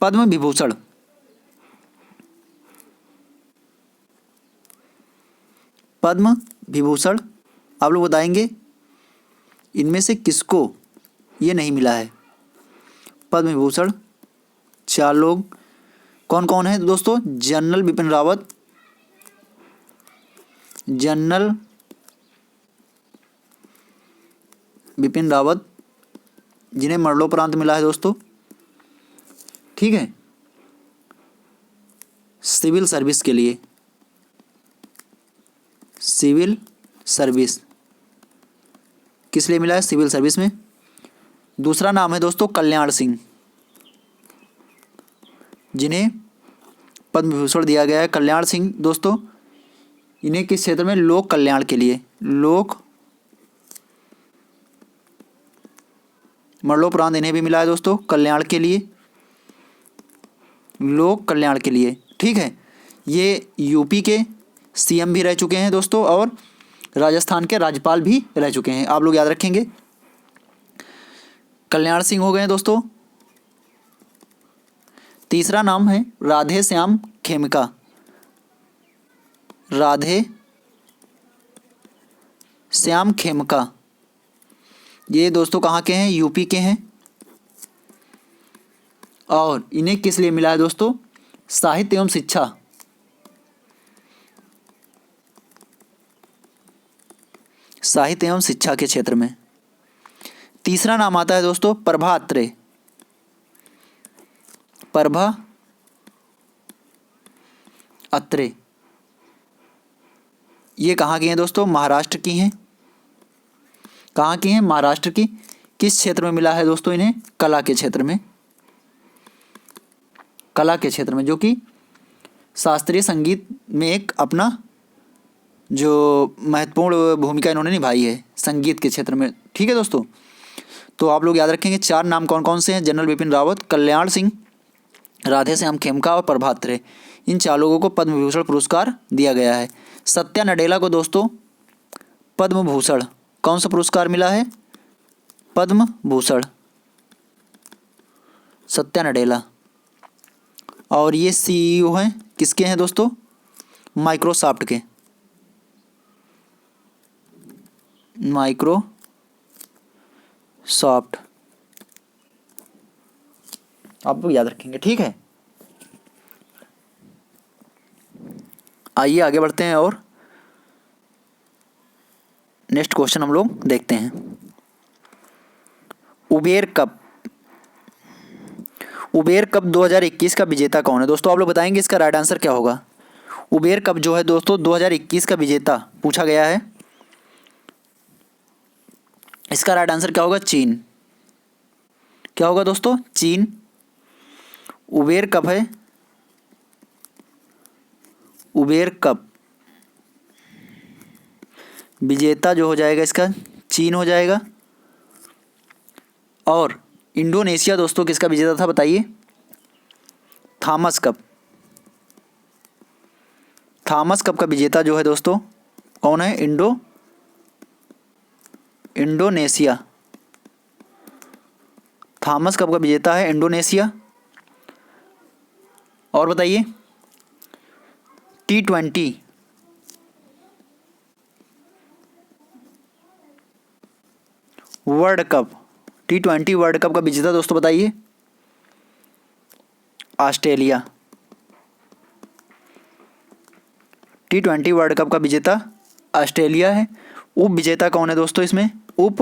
पद्म विभूषण। पद्म विभूषण आप लोग बताएंगे इनमें से किसको ये नहीं मिला है पद्म विभूषण? 4 लोग कौन कौन है दोस्तों? जनरल बिपिन रावत, जनरल बिपिन रावत जिन्हें मरणोपरांत मिला है दोस्तों, ठीक है, सिविल सर्विस के लिए, सिविल सर्विस किस लिए मिला है? सिविल सर्विस में। दूसरा नाम है दोस्तों कल्याण सिंह, जिन्हें पद्म विभूषण दिया गया है। कल्याण सिंह दोस्तों, इन्हें किस क्षेत्र में? लोक कल्याण के लिए, लोक मरणोपरांत इन्हें भी मिला है दोस्तों, कल्याण के लिए, लोक कल्याण के लिए, ठीक है। ये यूपी के सीएम भी रह चुके हैं दोस्तों और राजस्थान के राज्यपाल भी रह चुके हैं, आप लोग याद रखेंगे। कल्याण सिंह हो गए हैं दोस्तों। तीसरा नाम है राधे श्याम खेमका, राधे श्याम खेमका। ये दोस्तों कहाँ के हैं? यूपी के हैं। और इन्हें किस लिए मिला है दोस्तों? साहित्य एवं शिक्षा, साहित्य एवं शिक्षा के क्षेत्र में। तीसरा नाम आता है दोस्तों प्रभा अत्रे, प्रभा अत्रे। ये कहाँ की हैं दोस्तों? महाराष्ट्र की हैं। कहाँ की हैं? महाराष्ट्र की। किस क्षेत्र में मिला है दोस्तों इन्हें? कला के क्षेत्र में, कला के क्षेत्र में, जो कि शास्त्रीय संगीत में एक अपना जो महत्वपूर्ण भूमिका इन्होंने निभाई है संगीत के क्षेत्र में, ठीक है दोस्तों। तो आप लोग याद रखेंगे 4 नाम कौन कौन से हैं? जनरल बिपिन रावत, कल्याण सिंह, राधे श्याम खेमका और प्रभा अत्रे। इन 4 लोगों को पद्म विभूषण पुरस्कार दिया गया है। सत्या नडेला को दोस्तों पद्म भूषण कौन सा पुरस्कार मिला है? पद्म भूषण, सत्या नडेला। और ये सीईओ हैं किसके हैं दोस्तों? माइक्रोसॉफ्ट के, माइक्रोसॉफ्ट, आप लोग याद रखेंगे, ठीक है। आइए आगे बढ़ते हैं और नेक्स्ट क्वेश्चन हम लोग देखते हैं। उबेर कप, उबेर कप 2021 का विजेता कौन है दोस्तों? आप लोग बताएंगे इसका राइट आंसर क्या होगा। उबेर कप जो है दोस्तों 2021 का विजेता पूछा गया है, इसका राइट आंसर क्या होगा? चीन। क्या होगा दोस्तों? चीन। उबेर कप है, उबेर कप विजेता जो हो जाएगा इसका चीन हो जाएगा। और इंडोनेशिया दोस्तों किसका विजेता था बताइए? थॉमस कप, थॉमस कप का विजेता जो है दोस्तों कौन है? इंडोनेशिया। थॉमस कप का विजेता है इंडोनेशिया। और बताइए T20 world cup, T20 world cup का विजेता दोस्तों बताइए? ऑस्ट्रेलिया। T20 वर्ल्ड कप का विजेता ऑस्ट्रेलिया है। उप विजेता कौन है दोस्तों इसमें? उप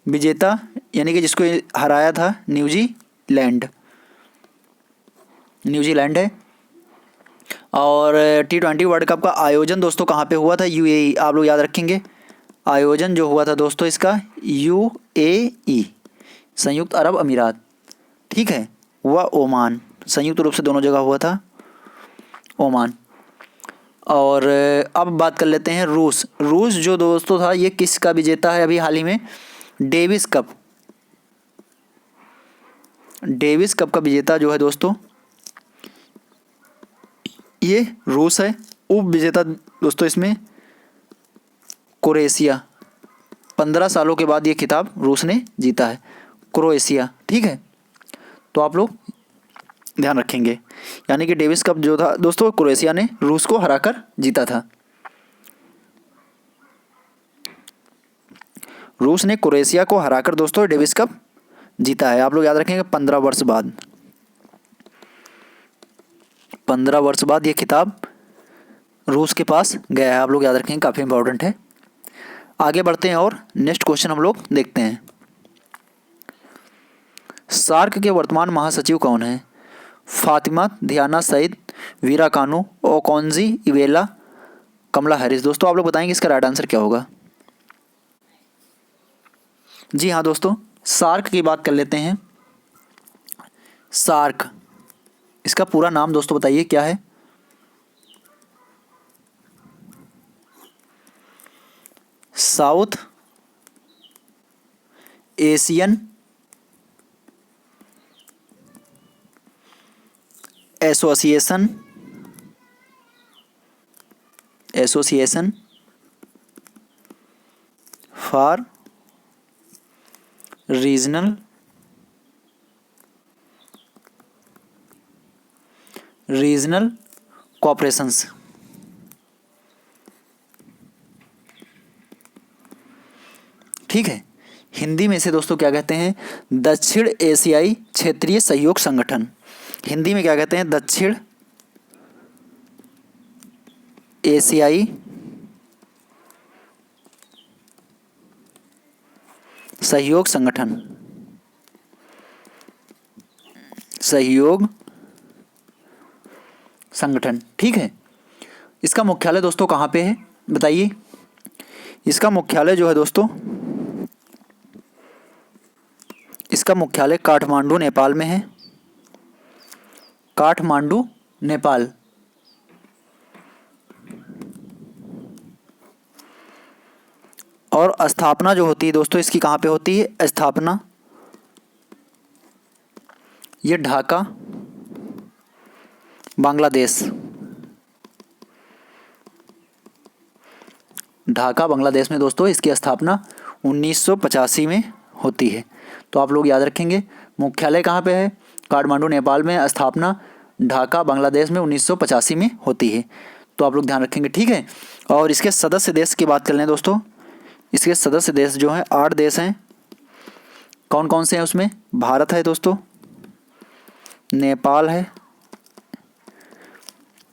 विजेता यानी कि जिसको हराया था न्यूजीलैंड, न्यूजीलैंड है। और T20 वर्ल्ड कप का आयोजन दोस्तों कहाँ पे हुआ था? यूएई। आप लोग याद रखेंगे आयोजन जो हुआ था दोस्तों इसका यूएई, संयुक्त अरब अमीरात, ठीक है, हुआ ओमान, संयुक्त रूप से दोनों जगह हुआ था, ओमान। और अब बात कर लेते हैं रूस। रूस जो दोस्तों था ये किसका विजेता है अभी हाल ही में? डेविस कप, डेविस कप का विजेता जो है दोस्तों ये रूस है। उप विजेता दोस्तों इसमें क्रोएशिया। 15 सालों के बाद ये खिताब रूस ने जीता है, क्रोएशिया, ठीक है। तो आप लोग ध्यान रखेंगे, यानी कि डेविस कप जो था दोस्तों क्रोएशिया ने रूस को हराकर जीता था। रूस ने क्रोएशिया को हराकर दोस्तों डेविस कप जीता है? आप लोग याद रखेंगे 15 वर्ष बाद, 15 वर्ष बाद ये खिताब रूस के पास गया है। आप लोग याद रखेंगे, काफ़ी इंपॉर्टेंट है। आगे बढ़ते हैं और नेक्स्ट क्वेश्चन हम लोग देखते हैं। सार्क के वर्तमान महासचिव कौन है? फातिमा धियाना सईद, वीरा कानू, ओकोंजी इवेला, कमला हैरिस। दोस्तों आप लोग बताएंगे इसका राइट आंसर क्या होगा? जी हाँ दोस्तों, सार्क की बात कर लेते हैं। सार्क, इसका पूरा नाम दोस्तों बताइए क्या है? South Asian Association for Regional Cooperations. ठीक है, हिंदी में इसे दोस्तों क्या कहते हैं? दक्षिण एशियाई क्षेत्रीय सहयोग संगठन। हिंदी में क्या कहते हैं? दक्षिण एशियाई सहयोग संगठन। ठीक है, इसका मुख्यालय दोस्तों कहाँ पे है बताइए? इसका मुख्यालय जो है दोस्तों, इसका मुख्यालय काठमांडू नेपाल में है। काठमांडू नेपाल। और स्थापना जो होती है दोस्तों इसकी कहाँ पे होती है? स्थापना ये ढाका बांग्लादेश, ढाका बांग्लादेश में दोस्तों इसकी स्थापना 1985 में होती है। तो आप लोग याद रखेंगे, मुख्यालय कहाँ पे है? काठमांडू नेपाल में, स्थापना ढाका बांग्लादेश में 1985 में होती है। तो आप लोग ध्यान रखेंगे। ठीक है, और इसके सदस्य देश की बात कर लें दोस्तों। इसके सदस्य देश जो हैं 8 देश हैं। कौन कौन से हैं उसमें? भारत है दोस्तों, नेपाल है,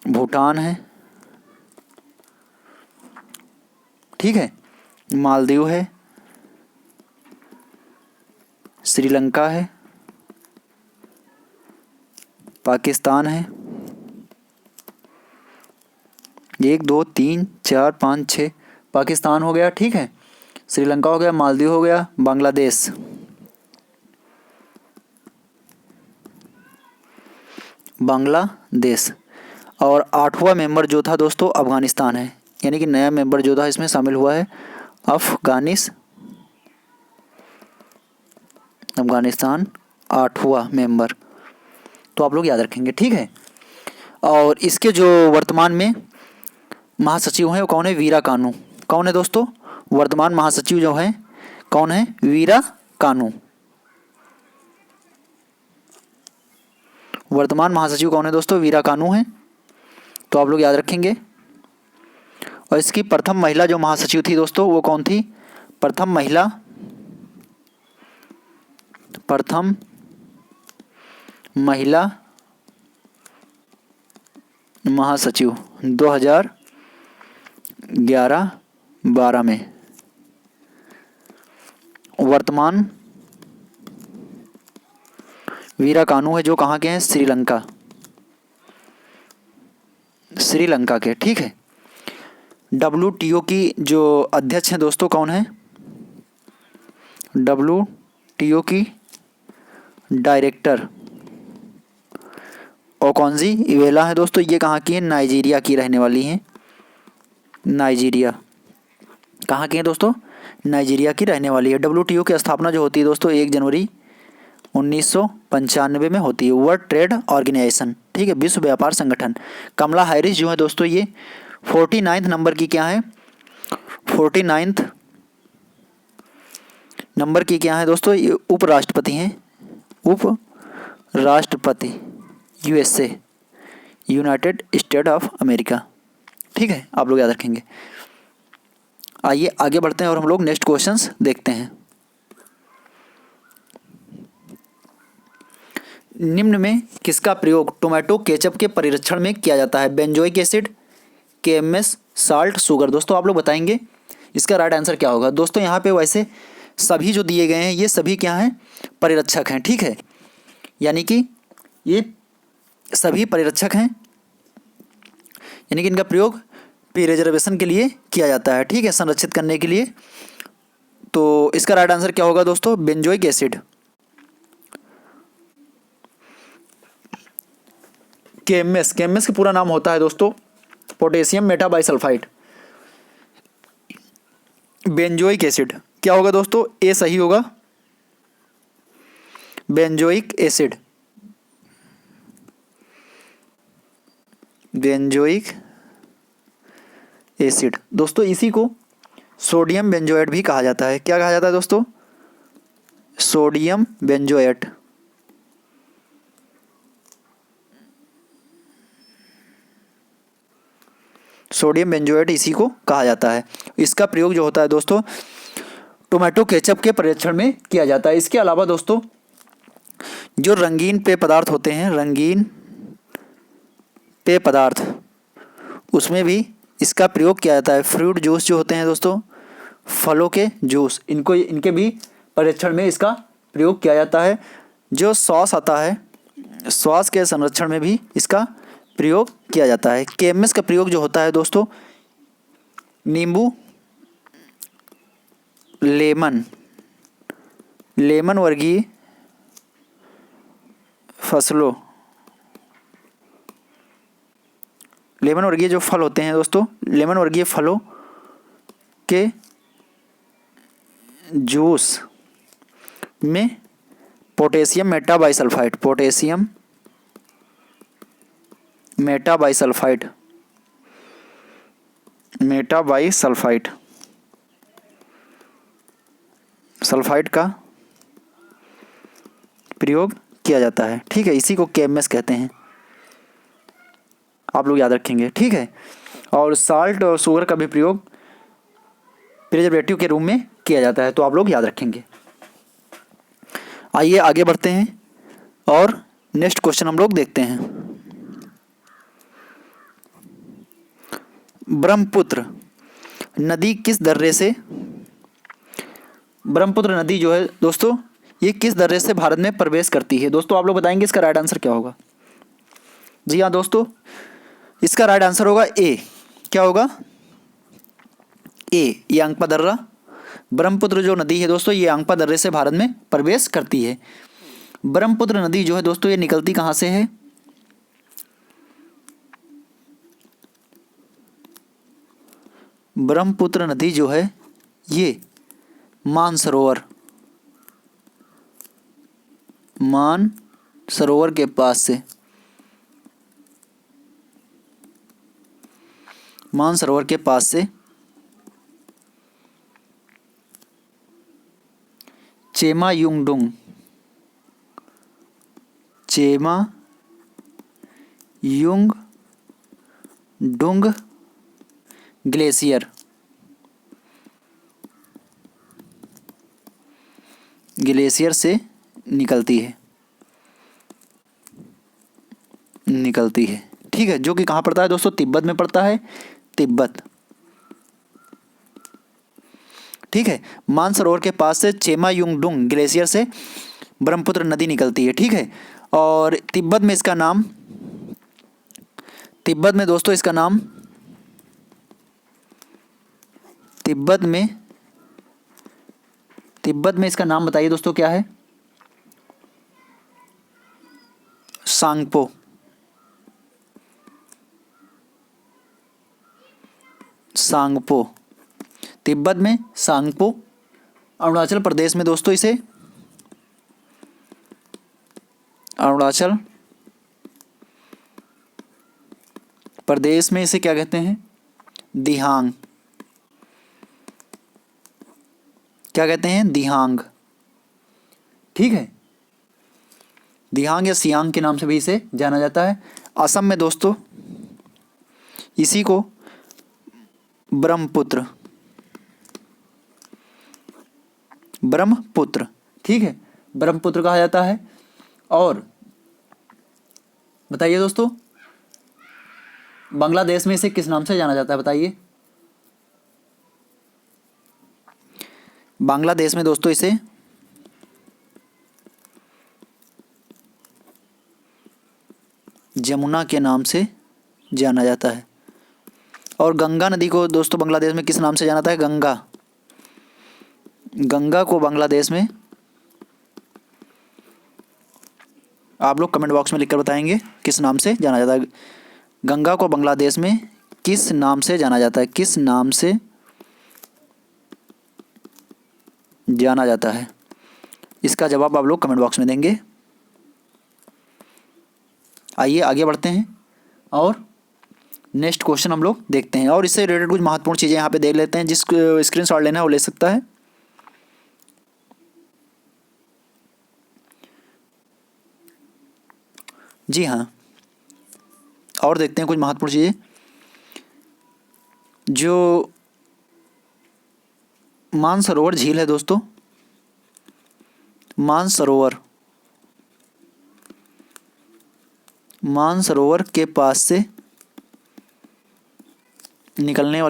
भूटान है, ठीक है, मालदीव है, श्रीलंका है, पाकिस्तान है। 1 2 3 4 5 6 पाकिस्तान हो गया, ठीक है, श्रीलंका हो गया, मालदीव हो गया, बांग्लादेश, और 8वां मेंबर जो था दोस्तों अफगानिस्तान है। यानी कि नया मेंबर जो था इसमें शामिल हुआ है अफगानिस्तान 8वां मेंबर। तो आप लोग याद रखेंगे। ठीक है, और इसके जो वर्तमान में महासचिव हैं वो कौन है? वीरा कानू। कौन है दोस्तों? वर्तमान महासचिव जो है कौन है? वीरा कानू। वर्तमान महासचिव कौन है दोस्तों? वीरा कानू है। तो आप लोग याद रखेंगे। और इसकी प्रथम महिला जो महासचिव थी दोस्तों वो कौन थी? प्रथम महिला महासचिव 2011-12 में। वर्तमान वीरा कानू है जो कहाँ के हैं? श्रीलंका के। ठीक है, WTO की जो अध्यक्ष हैं दोस्तों कौन है? WTO की डायरेक्टर ओकोंजी इवेला है दोस्तों। ये कहाँ की है? नाइजीरिया की रहने वाली हैं। नाइजीरिया कहाँ की है दोस्तों? नाइजीरिया की रहने वाली है। WTO की स्थापना जो होती है दोस्तों 1 जनवरी 1995 में होती है। वर्ल्ड ट्रेड ऑर्गेनाइजेशन, ठीक है, विश्व व्यापार संगठन। कमला हैरिस जो है दोस्तों ये 49 नंबर की क्या है? 49 नंबर की क्या है दोस्तों? ये उपराष्ट्रपति हैं। उपराष्ट्रपति USA, United state of America. ठीक है, आप लोग याद रखेंगे। आइए आगे बढ़ते हैं और हम लोग नेक्स्ट क्वेश्चंस देखते हैं। निम्न में किसका प्रयोग टोमेटो केचप के परिरक्षण में किया जाता है? Benzoic acid, KMS, salt, sugar. दोस्तों आप लोग बताएंगे इसका राइट आंसर क्या होगा। दोस्तों यहाँ पे वैसे सभी जो दिए गए हैं ये सभी क्या हैं? परिरक्षक हैं, ठीक है, यानी कि ये सभी परिरक्षक हैं, यानी कि इनका प्रयोग प्रिजर्वेशन के लिए किया जाता है, ठीक है, संरक्षित करने के लिए। तो इसका राइट आंसर क्या होगा दोस्तों? Benzoic acid. केएमएस का पूरा नाम होता है दोस्तों पोटेशियम मेटाबाइसल्फाइड। बेंजोइक एसिड क्या होगा दोस्तों? ए सही होगा, बेंजोइक एसिड। बेंजोइक एसिड दोस्तों इसी को सोडियम बेंजोएट भी कहा जाता है। क्या कहा जाता है दोस्तों? Sodium benzoate. सोडियम बेंजोएट इसी को कहा जाता है। इसका प्रयोग जो होता है दोस्तों टोमेटो केचप के परीक्षण में किया जाता है। इसके अलावा दोस्तों जो रंगीन पेय पदार्थ होते हैं, रंगीन पेय पदार्थ, उसमें भी इसका प्रयोग किया जाता है। फ्रूट जूस जो होते हैं दोस्तों, फलों के जूस, इनके भी परीक्षण में इसका प्रयोग किया जाता है। जो सॉस आता है, सॉस के संरक्षण में भी इसका प्रयोग किया जाता है। केएमएस का प्रयोग जो होता है दोस्तों नींबू, लेमन वर्गीय फसलों, लेमन वर्गीय जो फल होते हैं दोस्तों, लेमन वर्गीय फलों के जूस में potassium metabisulphide, potassium metabisulphide, metabisulphide, sulphide का प्रयोग किया जाता है, ठीक है। इसी को केएमएस कहते हैं, आप लोग याद रखेंगे, ठीक है। और साल्ट और शुगर का भी प्रयोग प्रिजर्वेटिव के रूप में किया जाता है, तो आप लोग याद रखेंगे। आइए आगे बढ़ते हैं और नेक्स्ट क्वेश्चन हम लोग देखते हैं। ब्रह्मपुत्र नदी किस दर्रे से, ब्रह्मपुत्र नदी जो है दोस्तों ये किस दर्रे से भारत में प्रवेश करती है? दोस्तों आप लोग बताएंगे इसका राइट आंसर क्या होगा। जी हाँ दोस्तों, इसका राइट आंसर होगा ए। क्या होगा? ए, ये अंकपा दर्रा। ब्रह्मपुत्र जो नदी है दोस्तों ये अंकपा दर्रे से भारत में प्रवेश करती है। ब्रह्मपुत्र नदी जो है दोस्तों ये निकलती कहाँ से है? ब्रह्मपुत्र नदी जो है ये मानसरोवर के पास से, मानसरोवर के पास से चेमायुंगडुंग ग्लेशियर से निकलती है, ठीक है, जो कि कहाँ पड़ता है दोस्तों? तिब्बत में पड़ता है, तिब्बत, ठीक है। मानसरोवर के पास से चेमायुंगडुंग ग्लेशियर से ब्रह्मपुत्र नदी निकलती है, ठीक है। और तिब्बत में इसका नाम, तिब्बत में दोस्तों इसका नाम, तिब्बत में इसका नाम बताइए दोस्तों क्या है? सांगपो, तिब्बत में सांगपो। अरुणाचल प्रदेश में दोस्तों इसे, अरुणाचल प्रदेश में इसे क्या कहते हैं? दिहांग। क्या कहते हैं? दिहांग, ठीक है। दिहांग या सियांग के नाम से भी इसे जाना जाता है। असम में दोस्तों इसी को ब्रह्मपुत्र ब्रह्मपुत्र, ठीक है, ब्रह्मपुत्र कहा जाता है। और बताइए दोस्तों, बांग्लादेश में इसे किस नाम से जाना जाता है, बताइए। बांग्लादेश में दोस्तों इसे जमुना के नाम से जाना जाता है। और गंगा नदी को दोस्तों बांग्लादेश में किस नाम से जाना जाता है, गंगा। गंगा को बांग्लादेश में, आप लोग कमेंट बॉक्स में लिखकर बताएंगे किस नाम से जाना जाता है। गंगा को बांग्लादेश में किस नाम से जाना जाता है, किस नाम से जाना जाता है, इसका जवाब आप लोग कमेंट बॉक्स में देंगे। आइए आगे बढ़ते हैं और नेक्स्ट क्वेश्चन हम लोग देखते हैं। और इससे रिलेटेड कुछ महत्वपूर्ण चीज़ें यहाँ पे देख लेते हैं। जिस स्क्रीनशॉट लेना है वो ले सकता है। जी हाँ, और देखते हैं कुछ महत्वपूर्ण चीज़ें। जो मानसरोवर झील है दोस्तों, मानसरोवर के पास से निकलने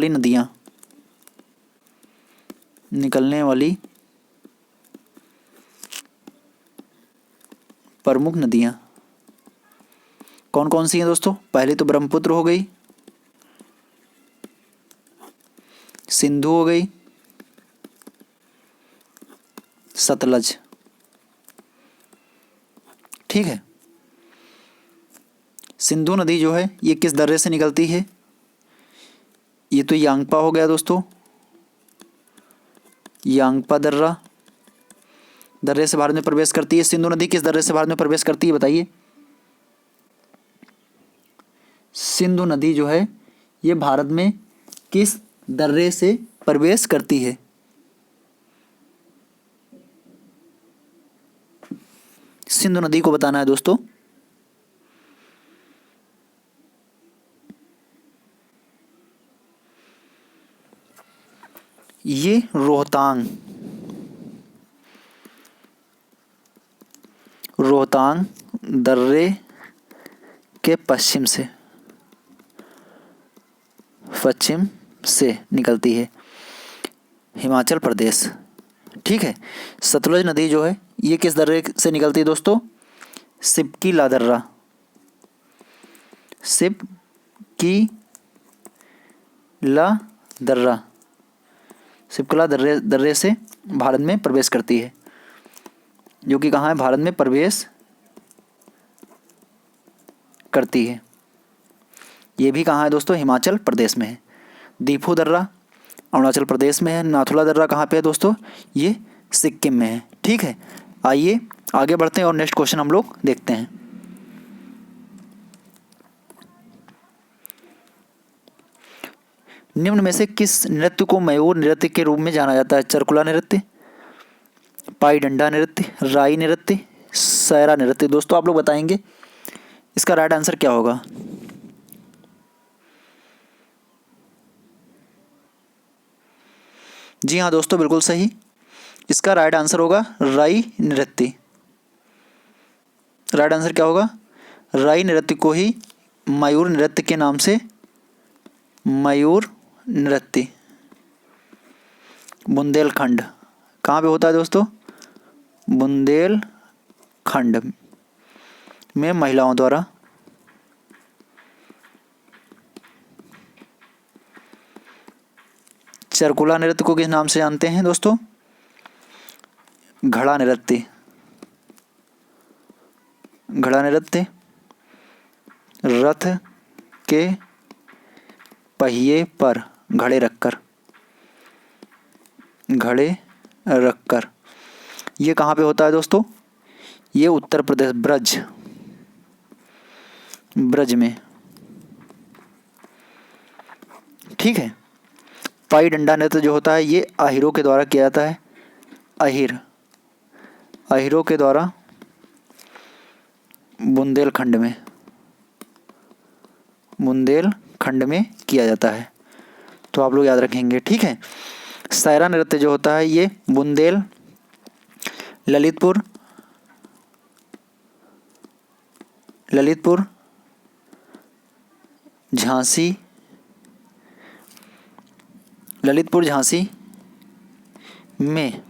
वाली प्रमुख नदियाँ कौन कौन सी हैं दोस्तों? पहले तो ब्रह्मपुत्र हो गई, सिंधु हो गई, सतलज, ठीक है। सिंधु नदी जो है ये किस दर्रे से निकलती है? ये तो यांगपा हो गया दोस्तों, यांगपा दर्रे से भारत में प्रवेश करती है। सिंधु नदी किस दर्रे से भारत में प्रवेश करती है, बताइए। सिंधु नदी जो है ये भारत में किस दर्रे से प्रवेश करती है? सिंधु नदी को बताना है दोस्तों। ये रोहतांग दर्रे के पश्चिम से निकलती है, हिमाचल प्रदेश, ठीक है। सतलुज नदी जो है ये किस दर्रे से निकलती है दोस्तों? सिपकीला दर्रे से भारत में प्रवेश करती है, जो कि कहाँ है? भारत में प्रवेश करती है। ये भी कहाँ है दोस्तों? हिमाचल प्रदेश में है। दीफू दर्रा अरुणाचल प्रदेश में है। नाथुला दर्रा कहाँ पे है दोस्तों? ये सिक्किम में है, ठीक है। आइए आगे बढ़ते हैं और नेक्स्ट क्वेश्चन हम लोग देखते हैं। निम्न में से किस नृत्य को मयूर नृत्य के रूप में जाना जाता है? चरकुला नृत्य, पाई डंडा नृत्य, राई नृत्य, सैरा नृत्य। दोस्तों आप लोग बताएंगे इसका राइट आंसर क्या होगा? जी हाँ दोस्तों, बिल्कुल सही। इसका राइट आंसर होगा राई नृत्य। राइट आंसर क्या होगा? राई नृत्य को ही मयूर नृत्य के नाम से मयूर नृत्य बुंदेलखंड कहाँ पे होता है दोस्तों? बुंदेलखंड में महिलाओं द्वारा चरकुला नृत्य को किस नाम से जानते हैं दोस्तों? घड़ा नृत्य। घड़ा नृत्य रथ के पहिए पर घड़े रखकर ये कहाँ पे होता है दोस्तों? ये उत्तर प्रदेश ब्रज में, ठीक है। पाई डंडा नृत्य जो होता है ये आहिरों के द्वारा किया जाता है। आहिरों के द्वारा बुंदेलखंड में किया जाता है, तो आप लोग याद रखेंगे, ठीक है। सैरा नृत्य जो होता है ये ललितपुर, ललितपुर, झांसी, ललितपुर झांसी में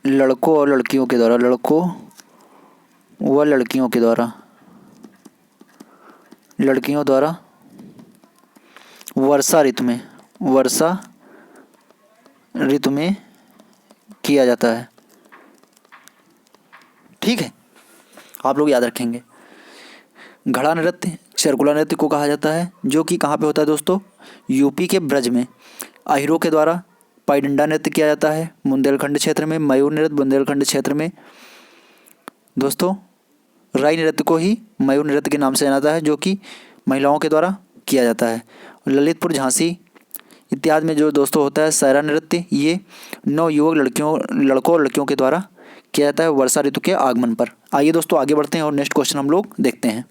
लड़कों और लड़कियों के द्वारा, लड़कों व लड़कियों के द्वारा, लड़कियों द्वारा वर्षा ऋतु में, वर्षा ऋतु में किया जाता है। ठीक है, आप लोग याद रखेंगे। घड़ा नृत्य, सर्कुलर नृत्य को कहा जाता है, जो कि कहाँ पे होता है दोस्तों, यूपी के ब्रज में। अहिरों के द्वारा पाईडंडा नृत्य किया जाता है बुंदेलखंड क्षेत्र में। मयूर नृत्य बुंदेलखंड क्षेत्र में। दोस्तों राई नृत्य को ही मयूर नृत्य के नाम से जाना जाता है, जो कि महिलाओं के द्वारा किया जाता है। ललितपुर, झांसी इत्यादि में जो दोस्तों होता है सायरा नृत्य, ये नवयुवक लड़कों और लड़कियों के द्वारा किया जाता है वर्षा ऋतु के आगमन पर। आइए दोस्तों आगे बढ़ते हैं और नेक्स्ट क्वेश्चन हम लोग देखते हैं।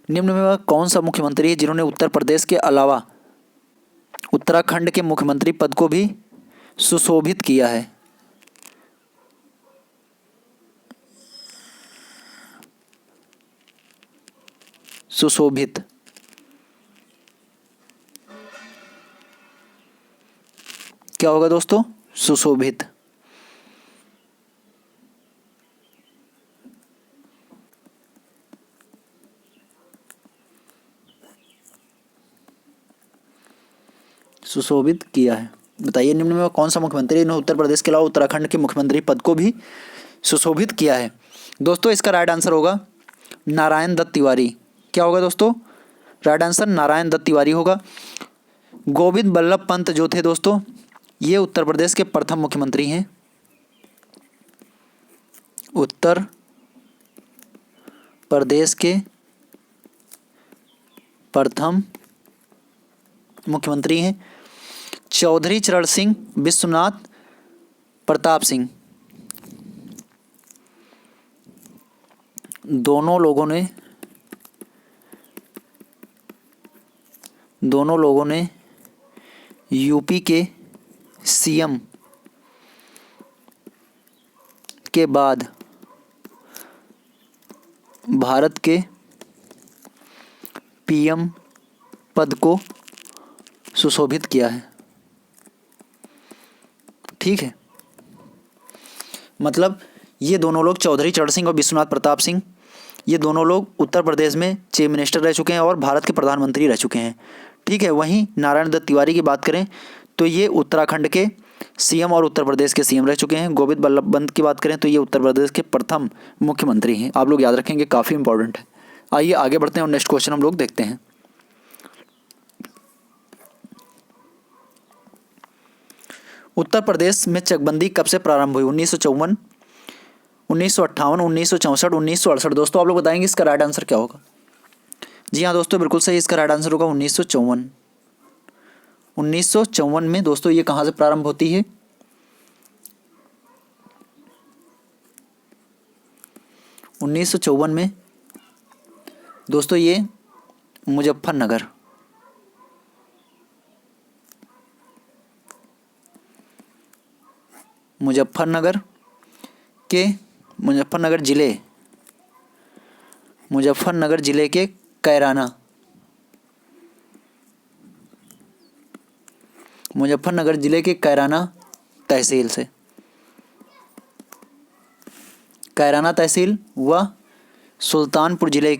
निम्न में वह कौन सा मुख्यमंत्री है जिन्होंने उत्तर प्रदेश के अलावा उत्तराखंड के मुख्यमंत्री पद को भी सुशोभित किया है? सुशोभित, क्या होगा दोस्तों? सुशोभित। सुशोभित किया है। बताइए निम्न में कौन सा मुख्यमंत्री ने उत्तर प्रदेश के अलावा उत्तराखंड के मुख्यमंत्री पद को भी सुशोभित किया है? दोस्तों इसका राइट आंसर होगा नारायण दत्त तिवारी। क्या होगा दोस्तों? राइट आंसर नारायण दत्त तिवारी होगा। गोविंद बल्लभ पंत जो थे दोस्तों, ये उत्तर प्रदेश के प्रथम मुख्यमंत्री हैं। उत्तर प्रदेश के प्रथम मुख्यमंत्री हैं। चौधरी चरण सिंह, विश्वनाथ प्रताप सिंह, दोनों लोगों ने यूपी के सीएम के बाद भारत के पीएम पद को सुशोभित किया है। ठीक है, मतलब ये दोनों लोग चौधरी चरण सिंह और विश्वनाथ प्रताप सिंह, ये दोनों लोग उत्तर प्रदेश में चीफ मिनिस्टर रह चुके हैं और भारत के प्रधानमंत्री रह चुके हैं। ठीक है, वहीं नारायण दत्त तिवारी की बात करें तो ये उत्तराखंड के सीएम और उत्तर प्रदेश के सीएम रह चुके हैं। गोविंद बल्लभ पंत की बात करें तो ये उत्तर प्रदेश के प्रथम मुख्यमंत्री हैं। आप लोग याद रखेंगे, काफ़ी इंपॉर्टेंट है। आइए आगे बढ़ते हैं और नेक्स्ट क्वेश्चन हम लोग देखते हैं। उत्तर प्रदेश में चकबंदी कब से प्रारंभ हुई? 1954, 1958, 1964, 1968। दोस्तों आप लोग बताएंगे इसका राइट आंसर क्या होगा? जी हाँ दोस्तों, बिल्कुल सही, इसका राइट आंसर होगा 1954। 1954 में दोस्तों ये कहाँ से प्रारंभ होती है? में दोस्तों ये मुजफ्फरनगर, मुजफ्फरनगर जिले के कैराना, मुजफ्फरनगर जिले के कैराना तहसील से, कैराना तहसील व सुल्तानपुर जिले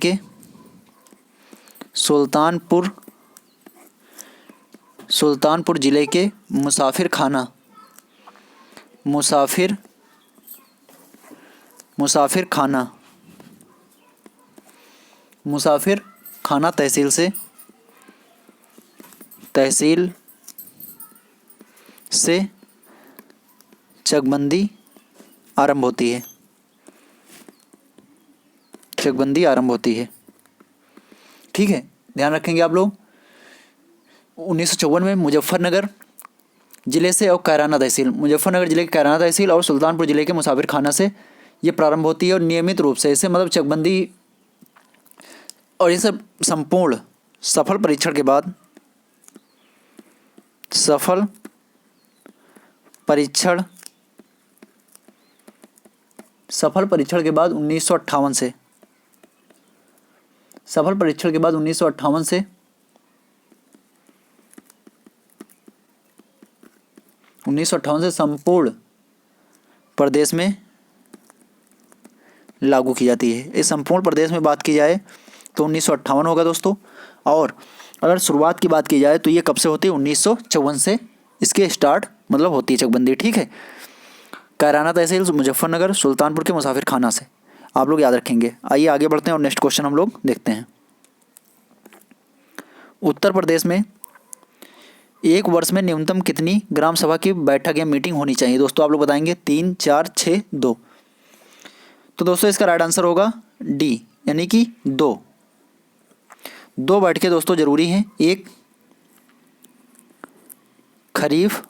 के मुसाफिर खाना तहसील से चकबंदी आरंभ होती है। ठीक है, ध्यान रखेंगे आप लोग। 1954 में मुजफ्फरनगर जिले से और कैराना तहसील, मुजफ्फरनगर जिले के कैराना तहसील और सुल्तानपुर जिले के मुसाफिर खाना से ये प्रारंभ होती है और नियमित रूप से इसे मतलब चकबंदी और ये सब संपूर्ण सफल परीक्षण के बाद सफल परीक्षण के बाद 1958 से, सफल परीक्षण के बाद 1958 से 1958 से संपूर्ण प्रदेश में लागू की जाती है। इस संपूर्ण प्रदेश में बात की जाए तो 1958 होगा दोस्तों। और अगर शुरुआत की बात की जाए तो ये कब से होती है, 1954 से इसके स्टार्ट मतलब होती है चकबंदी। ठीक है, कैराना तहसील मुजफ्फरनगर सुल्तानपुर के मुसाफिर खाना से, आप लोग याद रखेंगे। आइए आगे बढ़ते हैं और नेक्स्ट क्वेश्चन हम लोग देखते हैं। उत्तर प्रदेश में एक वर्ष में न्यूनतम कितनी ग्राम सभा की बैठक या मीटिंग होनी चाहिए? दोस्तों आप लोग बताएंगे 3, 4, 6, 2। तो दोस्तों इसका राइट आंसर होगा डी, यानी कि 2। 2 बैठकें दोस्तों जरूरी हैं। एक खरीफ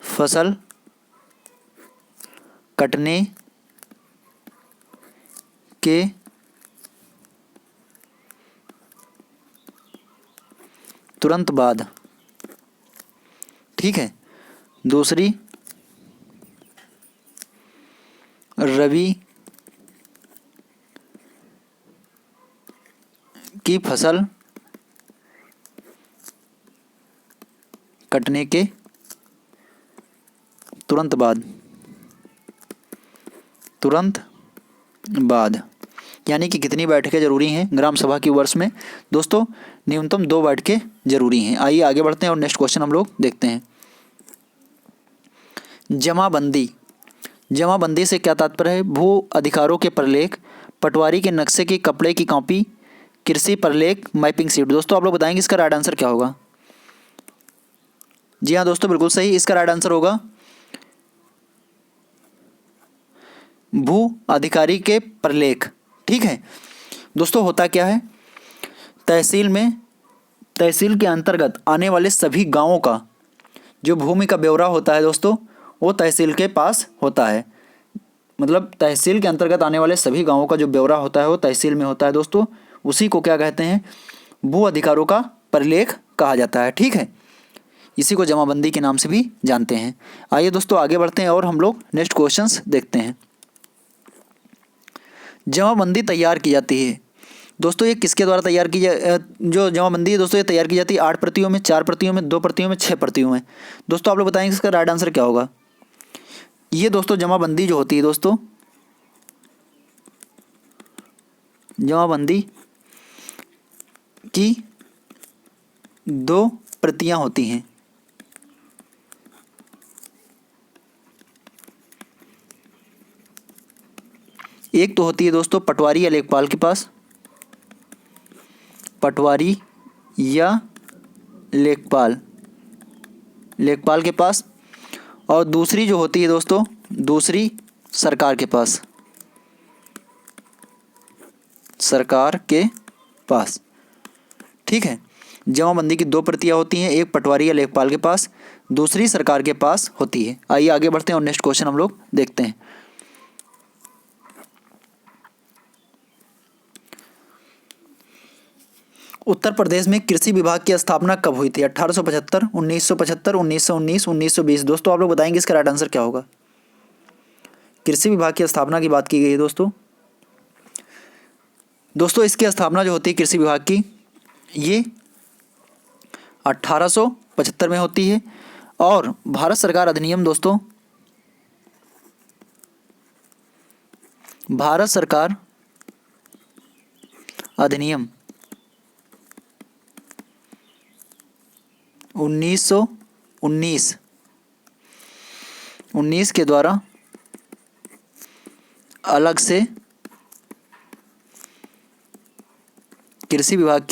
फसल कटने के तुरंत बाद, ठीक है। दूसरी रबी की फसल कटने के तुरंत बाद, यानी कि कितनी बैठकें जरूरी हैं ग्राम सभा की वर्ष में? दोस्तों न्यूनतम 2 बैठकें जरूरी हैं। आइए आगे बढ़ते हैं और नेक्स्ट क्वेश्चन हम लोग देखते हैं। जमाबंदी से क्या तात्पर्य है? भू अधिकारों के प्रलेख, पटवारी के नक्शे की कपड़े की कॉपी, कृषि प्रलेख, मैपिंग सीट। दोस्तों आप लोग बताएंगे इसका राइट आंसर क्या होगा? जी हाँ दोस्तों, बिल्कुल सही। इसका राइट आंसर होगा भू अधिकारी के प्रलेख। ठीक है दोस्तों, होता क्या है, तहसील के अंतर्गत आने वाले सभी गांवों का जो भूमि का ब्यौरा होता है दोस्तों, वो तहसील के पास होता है। मतलब तहसील के अंतर्गत आने वाले सभी गांवों का जो ब्यौरा होता है वो तहसील में होता है दोस्तों। उसी को क्या कहते हैं? भू अधिकारों का प्रलेख कहा जाता है। ठीक है, इसी को जमाबंदी के नाम से भी जानते हैं। आइए दोस्तों आगे बढ़ते हैं और हम लोग नेक्स्ट क्वेश्चंस देखते हैं। जमाबंदी तैयार की जाती है दोस्तों, ये किसके द्वारा तैयार की जो जमाबंदी है दोस्तों, ये तैयार की जाती है 8 प्रतियों में, 4 प्रतियों में, 2 प्रतियों में, 6 प्रतियों में। दोस्तों आप लोग बताएंगे इसका राइट आंसर क्या होगा? ये दोस्तों जमाबंदी जो होती है दोस्तों, जमाबंदी की 2 प्रतियां होती हैं। एक तो होती है दोस्तों पटवारी या लेखपाल के पास, पटवारी या लेखपाल के पास, और दूसरी जो होती है दोस्तों, दूसरी सरकार के पास, ठीक है। जमाबंदी की 2 प्रतियां होती हैं, एक पटवारी या लेखपाल के पास, दूसरी सरकार के पास होती है। आइए आगे बढ़ते हैं और नेक्स्ट क्वेश्चन हम लोग देखते हैं। उत्तर प्रदेश में कृषि विभाग की स्थापना कब हुई थी? 1875, 1975, 1919, 1920। दोस्तों आप लोग बताएंगे इसका राइट आंसर क्या होगा? कृषि विभाग की स्थापना की बात की गई है दोस्तों इसकी स्थापना जो होती है कृषि विभाग की, ये 1875 में होती है। और भारत सरकार अधिनियम दोस्तों, भारत सरकार अधिनियम 1919 के द्वारा अलग से कृषि विभाग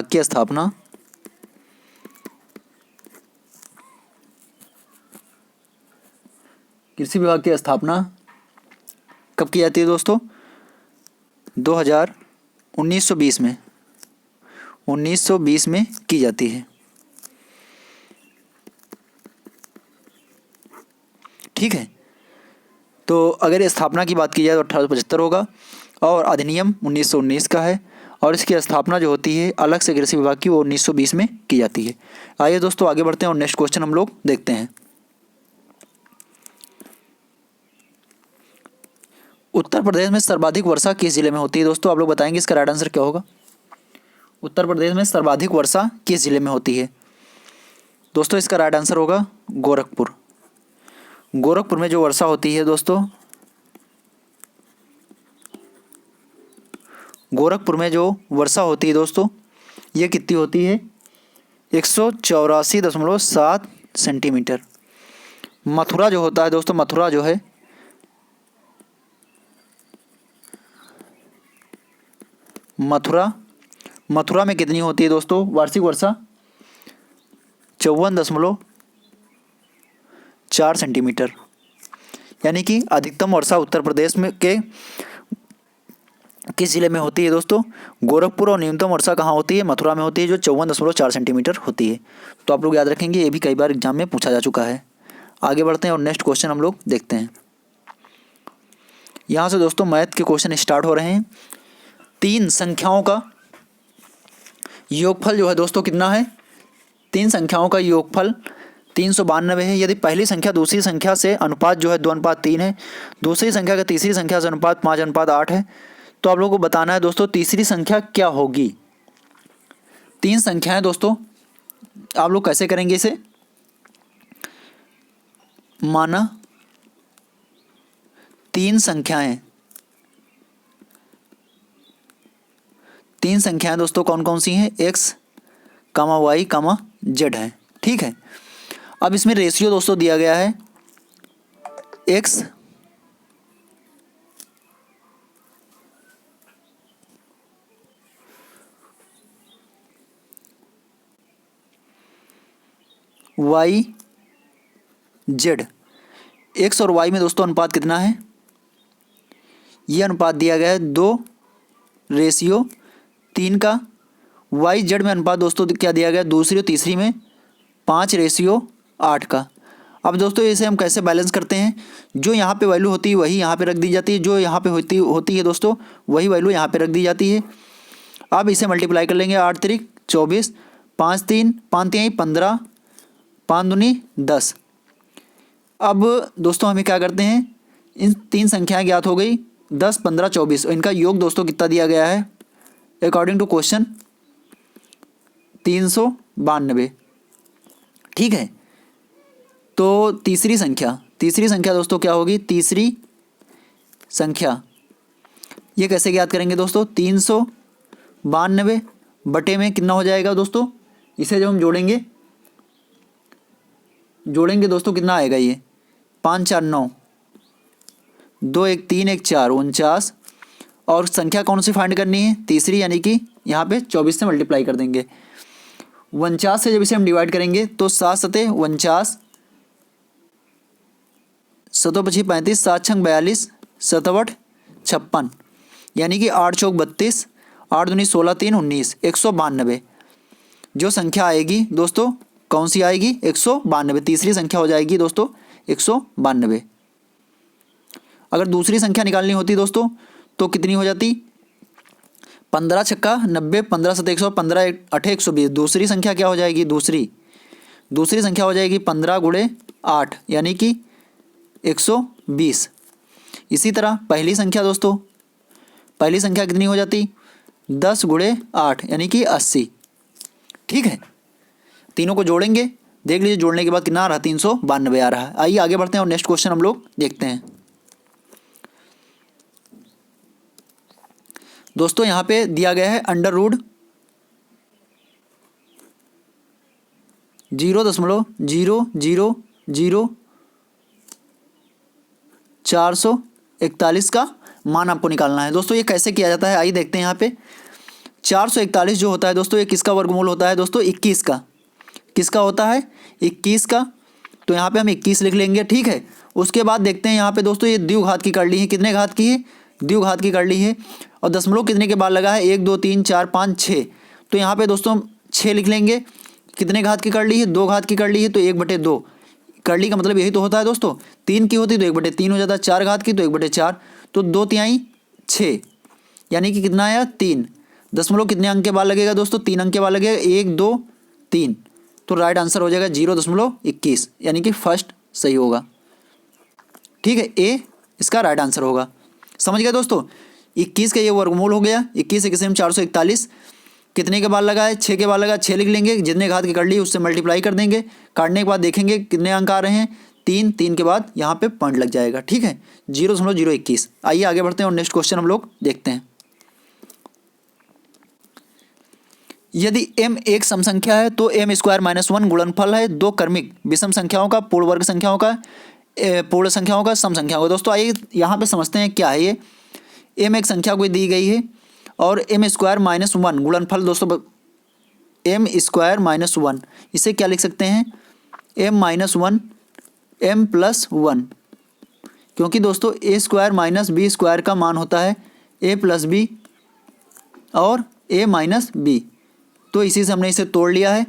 की स्थापना कब की जाती है दोस्तों? 1920 में 1920 में की जाती है। ठीक है, तो अगर स्थापना की बात की जाए तो 1875 होगा और अधिनियम 1919 का है और इसकी स्थापना जो होती है अलग से कृषि विभाग की वो 1920 में की जाती है। आइए दोस्तों आगे बढ़ते हैं और नेक्स्ट क्वेश्चन हम लोग देखते हैं। उत्तर प्रदेश में सर्वाधिक वर्षा किस जिले में होती है? दोस्तों आप लोग बताएंगे इसका राइट आंसर क्या होगा। उत्तर प्रदेश में सर्वाधिक वर्षा किस जिले में होती है? दोस्तों इसका राइट आंसर होगा गोरखपुर। गोरखपुर में जो वर्षा होती है दोस्तों, गोरखपुर में जो वर्षा होती है दोस्तों ये कितनी होती है? 184.7 सेंटीमीटर। मथुरा जो होता है दोस्तों, मथुरा जो है मथुरा में कितनी होती है दोस्तों वार्षिक वर्षा? 54.4 सेंटीमीटर। यानी कि अधिकतम वर्षा उत्तर प्रदेश में के किस जिले में होती है दोस्तों? गोरखपुर। और न्यूनतम वर्षा कहाँ होती है? मथुरा में होती है, जो 54.4 सेंटीमीटर होती है। तो आप लोग याद रखेंगे, ये भी कई बार एग्जाम में पूछा जा चुका है। आगे बढ़ते हैं और नेक्स्ट क्वेश्चन हम लोग देखते हैं। यहाँ से दोस्तों मैथ के क्वेश्चन स्टार्ट हो रहे हैं। 3 संख्याओं का योगफल जो है दोस्तों कितना है? 3 संख्याओं का योगफल 392 है। यदि पहली संख्या दूसरी संख्या से अनुपात जो है 2:3 है, दूसरी संख्या का तीसरी संख्या से अनुपात 5:8 है, तो आप लोगों को बताना है दोस्तों तीसरी संख्या क्या होगी। 3 संख्याएं दोस्तों, आप लोग कैसे करेंगे इसे? माना 3 संख्याएं दोस्तों कौन कौन सी हैं? x, y, z है। ठीक है, अब इसमें रेशियो दोस्तों दिया गया है x y z। x और y में दोस्तों अनुपात कितना है? ये अनुपात दिया गया है 2:3 का। y z में अनुपात दोस्तों क्या दिया गया? दूसरी और तीसरी में 5:8 का। अब दोस्तों इसे हम कैसे बैलेंस करते हैं? जो यहाँ पे वैल्यू होती है वही यहाँ पे रख दी जाती है, जो यहाँ पे होती है दोस्तों वही वैल्यू यहाँ पे रख दी जाती है। अब इसे मल्टीप्लाई कर लेंगे। 8 3 24, 5 3 15, 5 दूनी 10। अब दोस्तों हमें क्या करते हैं, इन 3 संख्याएं ज्ञात हो गई 10 15 24, इनका योग दोस्तों कितना दिया गया है अकॉर्डिंग टू क्वेश्चन? 392। ठीक है, तो तीसरी संख्या दोस्तों क्या होगी? तीसरी संख्या ये कैसे ज्ञात करेंगे दोस्तों? 392 बटे में कितना हो जाएगा दोस्तों? इसे जब हम जोड़ेंगे दोस्तों कितना आएगा? ये 5 4 9, 2 1 3 1 4 49। और संख्या कौन सी फाइंड करनी है? तीसरी, यानी कि यहाँ पे 24 से मल्टीप्लाई कर देंगे। 49 से जब इसे हम डिवाइड करेंगे तो 7 7 49, 7 25 35, 7 6 42, 7 8 56, यानी कि 8 4 32, 8 दूनी 16 3 19, 192। जो संख्या आएगी दोस्तों कौन सी आएगी? 192। तीसरी संख्या हो जाएगी दोस्तों 192। अगर दूसरी संख्या निकालनी होती दोस्तों तो कितनी हो जाती? 15 छक्का 90, 15 7 100, 15 8 120। दूसरी संख्या क्या हो जाएगी? दूसरी संख्या हो जाएगी 15 × 8, यानी कि 120। इसी तरह पहली संख्या दोस्तों, पहली संख्या कितनी हो जाती? 10 × 8, यानी कि 80। ठीक है, तीनों को जोड़ेंगे, देख लीजिए जोड़ने के बाद कितना आ रहा है? 392 आ रहा है। आइए आगे बढ़ते हैं और नेक्स्ट क्वेश्चन हम लोग देखते हैं। दोस्तों यहाँ पे दिया गया है अंडर रूट 0.000441 का मान आपको निकालना है। दोस्तों ये कैसे किया जाता है आइए देखते हैं। यहाँ पे 441 जो होता है दोस्तों ये किसका वर्गमूल होता है दोस्तों? 21 का। किसका होता है? 21 का। तो यहाँ पे हम 21 लिख लेंगे। ठीक है, उसके बाद देखते हैं यहाँ पे दोस्तों ये द्विघात की कर ली है। कितने घात की है? द्विघात की कर ली है। और दशमलव कितने के बाद लगा है? 1 2 3 4 5 6। तो यहाँ पे दोस्तों 6 लिख लेंगे। कितने घात की कर ली है? 2 घात की कर ली है, तो 1/2। करली का मतलब यही तो होता है दोस्तों, 3 की होती तो 1/3 हो जाता है, 4 घात की तो 1/4, तो 2 तिहाई 6, यानी कि कितना आया 3। दशमलव कितने अंक के बाद लगेगा दोस्तों, 3 अंक के बाद लगेगा, 1 2 3, तो राइट आंसर हो जाएगा 0.21, यानी कि फर्स्ट सही होगा। ठीक है, ए इसका राइट आंसर होगा। समझ गए दोस्तों, 21 का ये वर्गमूल हो गया, 21 एक 441, कितने के बाद लगा है, 6 के बाद लगा, 6 लिख लेंगे, जितने घात की कर ली उससे मल्टीप्लाई कर देंगे, काटने के बाद देखेंगे कितने अंक आ रहे हैं, 3, 3 के बाद यहाँ पे पॉइंट लग जाएगा। ठीक है, 0.021। आइए आगे बढ़ते हैं और नेक्स्ट क्वेश्चन हम लोग देखते हैं। यदि m एक सम संख्या है तो m² - 1 गुणनफल है दो क्रमिक विषम संख्याओं का, पूर्ण वर्ग संख्याओं का, पूर्ण संख्याओं का, सम संख्याओं का। दोस्तों आइए यहाँ पे समझते हैं क्या है ये। m एक संख्या कोई दी गई है और m² - 1 गुणनफल दोस्तों m² - 1, इसे क्या लिख सकते हैं, m - 1 m + 1, क्योंकि दोस्तों a² - b² का मान होता है a + b और a - b, तो इसी से हमने इसे तोड़ लिया है।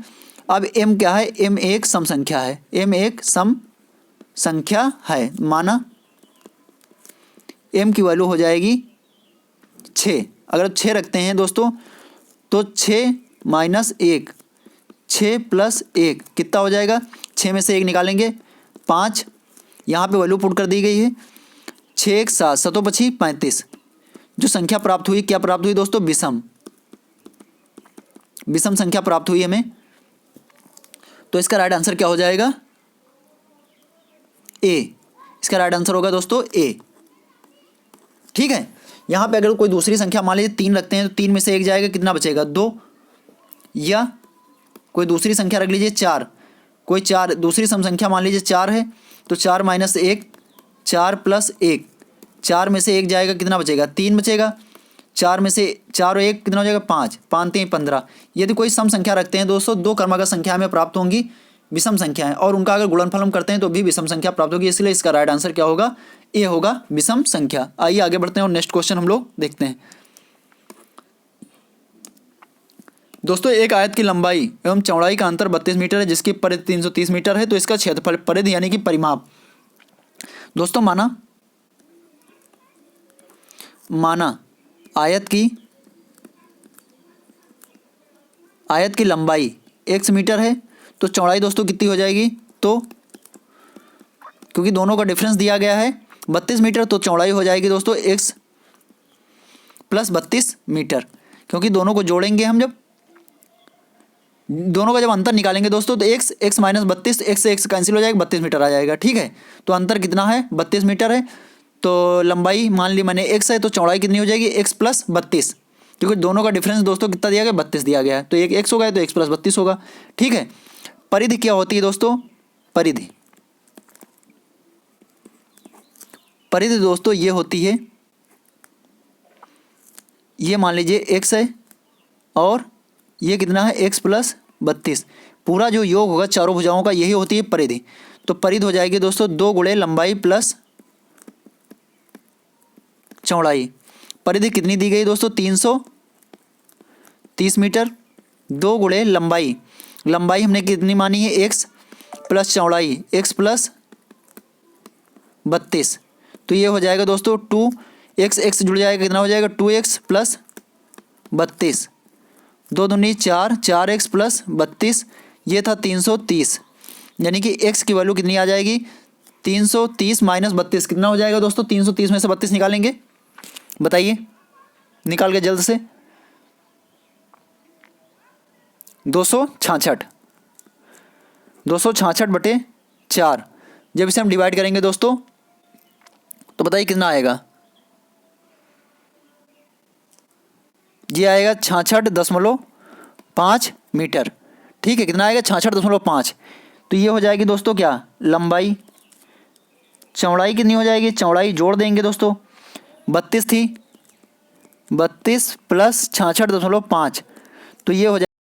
अब m क्या है, m एक सम संख्या है, m एक सम संख्या है, माना m की वैल्यू हो जाएगी 6। अगर 6 रखते हैं दोस्तों तो 6 - 1, 6 + 1 कितना हो जाएगा, 6 में से 1 निकालेंगे 5, यहाँ पे वैल्यू पुट कर दी गई है, 6 1 7 7 25 35, जो संख्या प्राप्त हुई क्या प्राप्त हुई दोस्तों, विषम संख्या प्राप्त हुई हमें। तो इसका राइट आंसर क्या हो जाएगा, ए, इसका राइट आंसर होगा दोस्तों ए। ठीक है, यहाँ पे अगर कोई दूसरी संख्या मान लीजिए 3 रखते हैं तो 3 में से 1 जाएगा, कितना बचेगा 2, या कोई दूसरी संख्या रख लीजिए 4, कोई 4 दूसरी सम संख्या मान लीजिए 4 है तो 4 - 1 4 + 1, 4 में से 1 जाएगा, कितना बचेगा 3 बचेगा, 4 में से 4 और 1 कितना हो जाएगा 5, 5 3 15। यदि कोई सम संख्या रखते हैं दोस्तों, दो क्रमागत संख्या में प्राप्त होंगी विषम संख्याएं, और उनका अगर गुणनफल हम करते हैं तो भी विषम संख्या प्राप्त होगी, इसलिए इसका राइट आंसर क्या होगा, ए होगा, विषम संख्या। आइए आगे बढ़ते हैं और नेक्स्ट क्वेश्चन हम लोग देखते हैं। दोस्तों एक आयत की लंबाई एवं चौड़ाई का अंतर 32 मीटर है, जिसकी परिधि 330 मीटर है, तो इसका क्षेत्रफल, परिधि यानी कि परिमाप, दोस्तों माना आयत की लंबाई x मीटर है, तो चौड़ाई दोस्तों कितनी हो जाएगी, तो क्योंकि दोनों का डिफरेंस दिया गया है 32 मीटर, तो चौड़ाई हो जाएगी दोस्तों x + 32 मीटर, क्योंकि दोनों को जोड़ेंगे हम, जब दोनों का जब अंतर निकालेंगे दोस्तों तो x - 32, x से x कैंसिल हो जाएगा, 32 मीटर आ जाएगा। ठीक है, तो अंतर कितना है 32 मीटर है, तो लंबाई मान ली मैंने x है, तो चौड़ाई कितनी हो जाएगी x + 32, क्योंकि दोनों का डिफरेंस दोस्तों कितना दिया गया 32 दिया गया है, तो एक x होगा तो x + 32 होगा। ठीक है, परिधि क्या होती है दोस्तों, परिधि दोस्तों ये होती है, ये मान लीजिए x है और ये कितना है x + 32, पूरा जो योग होगा चारों भुजाओं का, यही होती है परिधि। तो परिधि हो जाएगी दोस्तों 2 × लंबाई + चौड़ाई। परिधि कितनी दी गई दोस्तों, 330 मीटर, 2 × लंबाई, लंबाई हमने कितनी मानी है x + चौड़ाई x + 32, तो ये हो जाएगा दोस्तों 2x जुड़ जाएगा, कितना हो जाएगा 2x + 32, 2 दूनी 4, 4x + 32, ये था 330, यानी कि x की वैल्यू कितनी आ जाएगी, 330 - 32 कितना हो जाएगा दोस्तों, 330 में से 32 निकालेंगे, बताइए निकाल के जल्द से, 266, 266/4, जब इसे हम डिवाइड करेंगे दोस्तों तो बताइए कितना आएगा, ये आएगा 66.5 मीटर। ठीक है, कितना आएगा 66.5, तो ये हो जाएगी दोस्तों क्या, लंबाई, चौड़ाई कितनी हो जाएगी, चौड़ाई जोड़ देंगे दोस्तों, 32 थी, 32 + 66.5, तो ये हो जाएगा